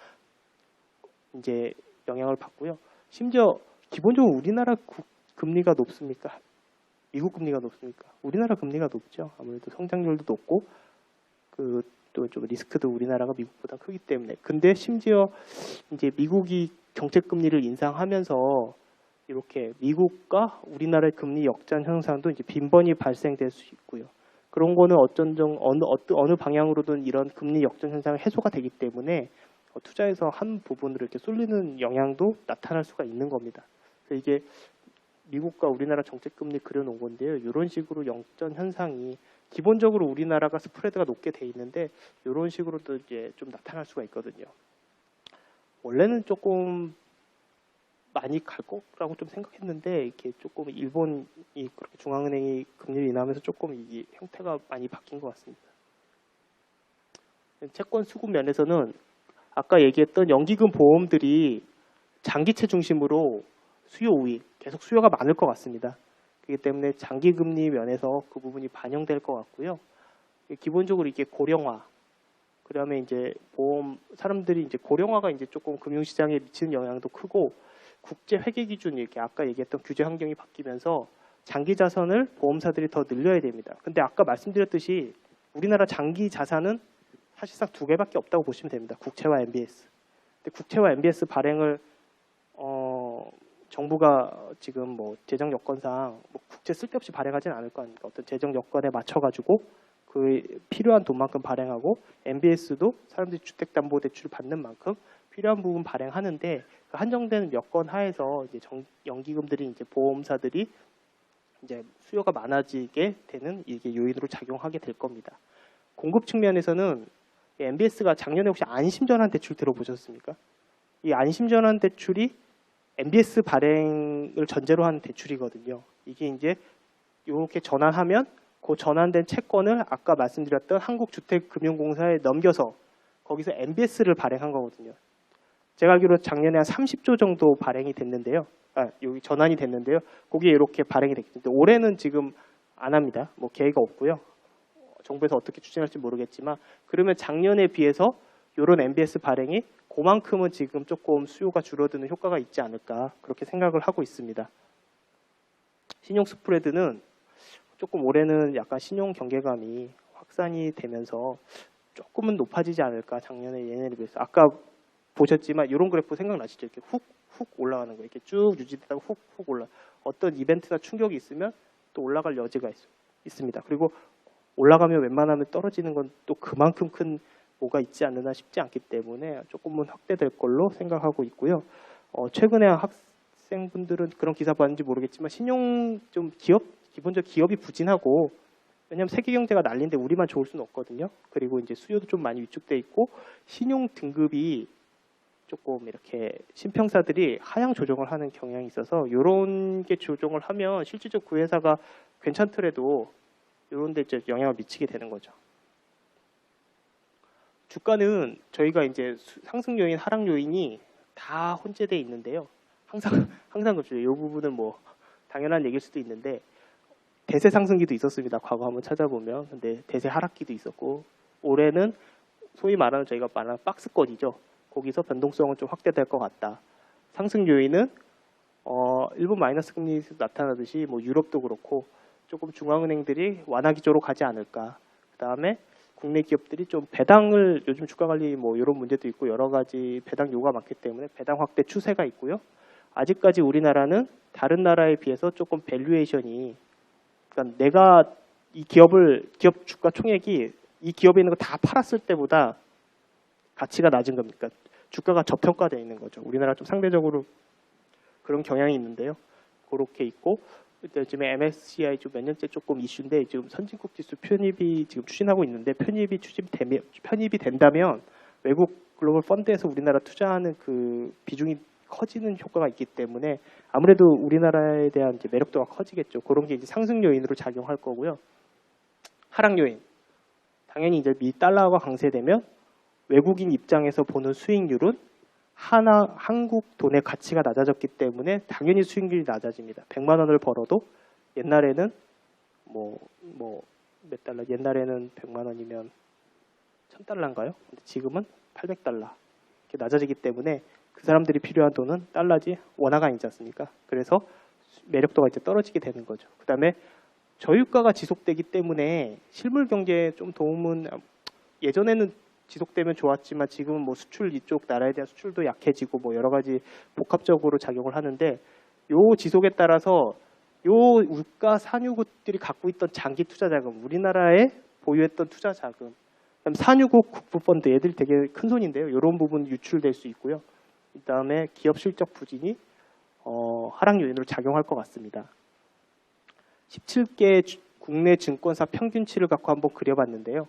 [SPEAKER 1] 이제 영향을 받고요. 심지어 기본적으로 우리나라 금리가 높습니까? 미국 금리가 높습니까? 우리나라 금리가 높죠. 아무래도 성장률도 높고 또 좀 리스크도 우리나라가 미국보다 크기 때문에. 근데 심지어 이제 미국이 정책 금리를 인상하면서 이렇게 미국과 우리나라의 금리 역전 현상도 이제 빈번히 발생될 수 있고요. 그런 거는 어느 방향으로든 이런 금리 역전 현상은 해소가 되기 때문에 투자에서 한 부분으로 이렇게 쏠리는 영향도 나타날 수가 있는 겁니다. 그래서 이게 미국과 우리나라 정책 금리 그려놓은 건데요. 이런 식으로 역전 현상이 기본적으로 우리나라가 스프레드가 높게 돼 있는데 이런 식으로도 이제 좀 나타날 수가 있거든요. 원래는 조금 많이 갈 거라고 좀 생각했는데 이렇게 조금 일본이 그렇게 중앙은행이 금리를 인하하면서 조금 이 형태가 많이 바뀐 것 같습니다. 채권 수급 면에서는 아까 얘기했던 연기금 보험들이 장기채 중심으로 수요 우위, 계속 수요가 많을 것 같습니다. 그렇기 때문에 장기금리 면에서 그 부분이 반영될 것 같고요. 기본적으로 이게 고령화, 그다음에 이제 보험 사람들이 이제 고령화가 이제 조금 금융시장에 미치는 영향도 크고 국제 회계 기준 이렇게 아까 얘기했던 규제 환경이 바뀌면서 장기 자산을 보험사들이 더 늘려야 됩니다. 근데 아까 말씀드렸듯이 우리나라 장기 자산은 사실상 두 개밖에 없다고 보시면 됩니다. 국채와 MBS. 근데 국채와 MBS 발행을 정부가 지금 뭐 재정 여건상 뭐 국채 쓸데없이 발행하지는 않을 거 아닙니까? 어떤 재정 여건에 맞춰가지고 그 필요한 돈만큼 발행하고 MBS도 사람들이 주택담보대출을 받는 만큼 필요한 부분 발행하는데 그 한정된 여건 하에서 이제 연기금들이 이제 보험사들이 이제 수요가 많아지게 되는 이게 요인으로 작용하게 될 겁니다. 공급 측면에서는 MBS가 작년에 혹시 안심전환 대출 들어보셨습니까? 이 안심전환 대출이 MBS 발행을 전제로 한 대출이거든요. 이게 이제 이렇게 전환하면 그 전환된 채권을 아까 말씀드렸던 한국주택금융공사에 넘겨서 거기서 MBS를 발행한 거거든요. 제가 알기로 작년에 한 30조 정도 발행이 됐는데요. 여기 전환이 됐는데요. 거기에 이렇게 발행이 됐는데 올해는 지금 안 합니다. 뭐 계획이 없고요. 정부에서 어떻게 추진할지 모르겠지만 그러면 작년에 비해서 이런 MBS 발행이 그만큼은 지금 조금 수요가 줄어드는 효과가 있지 않을까 그렇게 생각을 하고 있습니다. 신용 스프레드는 조금 올해는 약간 신용 경계감이 확산이 되면서 조금은 높아지지 않을까 작년에 예년에 비해서. 아까 보셨지만 이런 그래프 생각나시죠? 이렇게 훅 올라가는 거 이렇게 쭉 유지되다가 훅 올라. 어떤 이벤트나 충격이 있으면 또 올라갈 여지가 있습니다. 그리고 올라가면 웬만하면 떨어지는 건 또 그만큼 큰 뭐가 있지 않느나 싶지 않기 때문에 조금은 확대될 걸로 생각하고 있고요. 최근에 학생분들은 그런 기사 봤는지 모르겠지만 신용 좀 기본적 기업이 부진하고 왜냐하면 세계 경제가 난리인데 우리만 좋을 수는 없거든요. 그리고 이제 수요도 좀 많이 위축돼 있고 신용 등급이 조금 이렇게 신평사들이 하향 조정을 하는 경향이 있어서 이런 게 조정을 하면 실질적 그 회사가 괜찮더라도 이런 데 이제 영향을 미치게 되는 거죠. 주가는 저희가 이제 상승 요인, 하락 요인이 다 혼재되어 있는데요. 항상 그렇죠. 이 부분은 뭐 당연한 얘기일 수도 있는데 대세 상승기도 있었습니다. 과거 한번 찾아보면. 근데 대세 하락기도 있었고 올해는 소위 말하는 저희가 말하는 박스권이죠. 거기서 변동성은 좀 확대될 것 같다. 상승 요인은 일본 마이너스 금리에서 나타나듯이 뭐 유럽도 그렇고 조금 중앙은행들이 완화 기조로 가지 않을까. 그다음에 국내 기업들이 좀 배당을 요즘 주가 관리 뭐 이런 문제도 있고 여러 가지 배당 요구가 많기 때문에 배당 확대 추세가 있고요. 아직까지 우리나라는 다른 나라에 비해서 조금 밸류에이션이 그러니까 내가 이 기업 주가 총액이 이 기업에 있는 거 다 팔았을 때보다 가치가 낮은 겁니까? 주가가 저평가되어 있는 거죠. 우리나라 좀 상대적으로 그런 경향이 있는데요. 그렇게 있고 요즘에 MSCI 좀 몇 년째 조금 이슈인데 지금 선진국 지수 편입이 지금 추진하고 있는데 편입이 된다면 외국 글로벌 펀드에서 우리나라 투자하는 그 비중이 커지는 효과가 있기 때문에 아무래도 우리나라에 대한 이제 매력도가 커지겠죠. 그런 게 이제 상승 요인으로 작용할 거고요. 하락 요인. 당연히 이제 미 달러가 강세되면 외국인 입장에서 보는 수익률은 한국 돈의 가치가 낮아졌기 때문에 당연히 수익률이 낮아집니다. 100만 원을 벌어도 옛날에는 몇 달러? 옛날에는 100만 원이면 1000달러인가요? 근데 지금은 800달러. 이렇게 낮아지기 때문에 그 사람들이 필요한 돈은 달러지 원화가 아니지 않습니까? 그래서 매력도가 이제 떨어지게 되는 거죠. 그 다음에 저유가가 지속되기 때문에 실물 경제에 좀 도움은 예전에는 지속되면 좋았지만 지금은 뭐 수출 이쪽 나라에 대한 수출도 약해지고 뭐 여러 가지 복합적으로 작용을 하는데 요 지속에 따라서 요 우가 산유국들이 갖고 있던 장기 투자 자금, 우리나라에 보유했던 투자 자금, 그다음 산유국 국부펀드 얘들 되게 큰 손인데요. 이런 부분 유출될 수 있고요. 그다음에 기업 실적 부진이 하락 요인으로 작용할 것 같습니다. 17개 국내 증권사 평균치를 갖고 한번 그려봤는데요.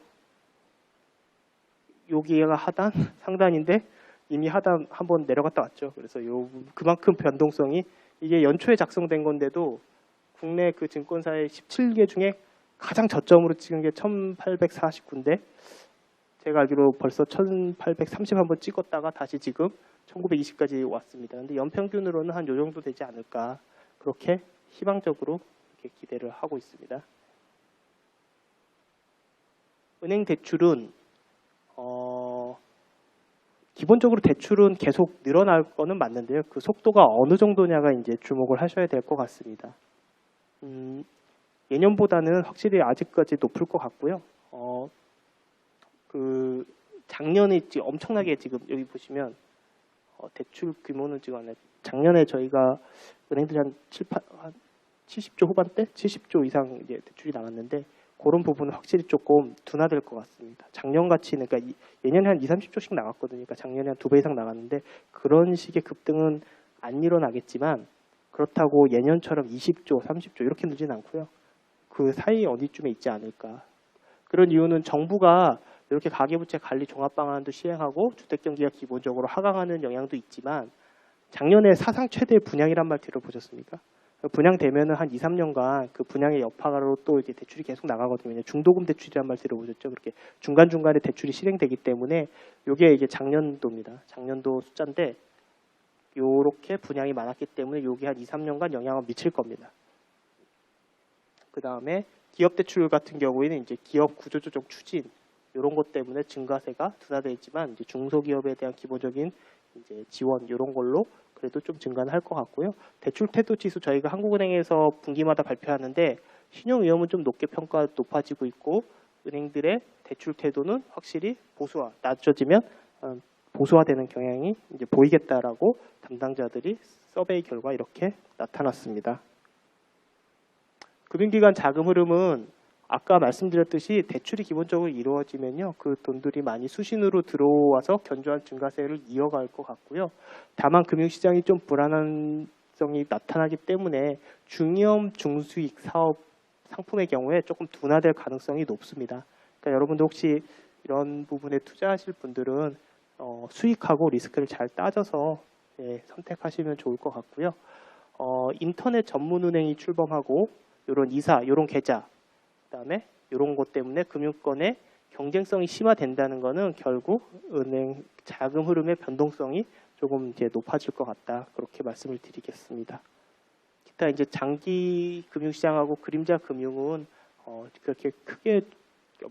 [SPEAKER 1] 여기가 하단, 상단인데 이미 하단 한번 내려갔다 왔죠. 그래서 그만큼 변동성이 이게 연초에 작성된 건데도 국내 그 증권사의 17개 중에 가장 저점으로 찍은 게 1849인데 제가 알기로 벌써 1830 한번 찍었다가 다시 지금 1920까지 왔습니다. 근데 연평균으로는 한 요 정도 되지 않을까 그렇게 희망적으로 이렇게 기대를 하고 있습니다. 은행 대출은 기본적으로 대출은 계속 늘어날 거는 맞는데요. 그 속도가 어느 정도냐가 이제 주목을 하셔야 될 것 같습니다. 예년보다는 확실히 아직까지 높을 것 같고요. 그 작년에 엄청나게 지금 여기 보시면 대출 규모는 지금 작년에 저희가 은행들이 한 70조 후반대, 70조 이상 이제 대출이 나왔는데 그런 부분은 확실히 조금 둔화될 것 같습니다. 작년 같이 그러니까 예년에 한 20-30조씩 나갔거든요. 그러니까 작년에 한 2배 이상 나갔는데 그런 식의 급등은 안 일어나겠지만 그렇다고 예년처럼 20조, 30조 이렇게 늘지는 않고요. 그 사이 어디쯤에 있지 않을까. 그런 이유는 정부가 이렇게 가계부채 관리 종합 방안도 시행하고 주택 경기가 기본적으로 하강하는 영향도 있지만 작년에 사상 최대 분양이란 말 들어보셨습니까? 분양되면은 한 2-3년간 그 분양의 여파로 또 이제 대출이 계속 나가거든요. 중도금 대출이란 말 들어보셨죠? 그렇게 중간중간에 대출이 실행되기 때문에 이게 이제 작년도입니다. 작년도 숫자인데 요렇게 분양이 많았기 때문에 요게 한 2-3년간 영향을 미칠 겁니다. 그 다음에 기업 대출 같은 경우에는 이제 기업 구조조정 추진 이런 것 때문에 증가세가 둔화되어 있지만 이제 중소기업에 대한 기본적인 이제 지원 이런 걸로 그래도 좀 증가는 할 것 같고요. 대출 태도 지수 저희가 한국은행에서 분기마다 발표하는데 신용 위험은 좀 높아지고 있고 은행들의 대출 태도는 확실히 낮아지면 보수화되는 경향이 이제 보이겠다라고 담당자들이 서베이 결과 이렇게 나타났습니다. 금융기관 자금 흐름은 아까 말씀드렸듯이 대출이 기본적으로 이루어지면요. 그 돈들이 많이 수신으로 들어와서 견조한 증가세를 이어갈 것 같고요. 다만 금융시장이 좀 불안성이 나타나기 때문에 중위험 중수익 사업 상품의 경우에 조금 둔화될 가능성이 높습니다. 그러니까 여러분들 혹시 이런 부분에 투자하실 분들은 수익하고 리스크를 잘 따져서 선택하시면 좋을 것 같고요. 인터넷 전문은행이 출범하고 이런 이런 계좌 그다음에 이런 것 때문에 금융권의 경쟁성이 심화된다는 것은 결국 은행 자금 흐름의 변동성이 조금 이제 높아질 것 같다. 그렇게 말씀을 드리겠습니다. 기타 이제 장기 금융시장하고 그림자 금융은 그렇게 크게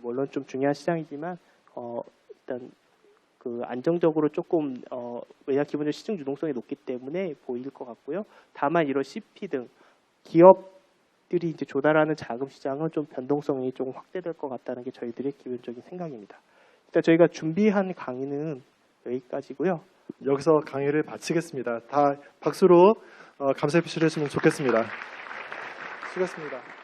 [SPEAKER 1] 물론 좀 중요한 시장이지만 일단 그 안정적으로 조금 왜냐 기본적으로 시중 유동성이 높기 때문에 보일 것 같고요. 다만 이런 CP 등 기업들이 이제 조달하는 자금 시장은 좀 변동성이 조금 확대될 것 같다는 게 저희들의 기본적인 생각입니다. 일단 저희가 준비한 강의는 여기까지고요.
[SPEAKER 2] 여기서 강의를 마치겠습니다. 다 박수로 감사의 표시를 해주시면 좋겠습니다. 수고하셨습니다.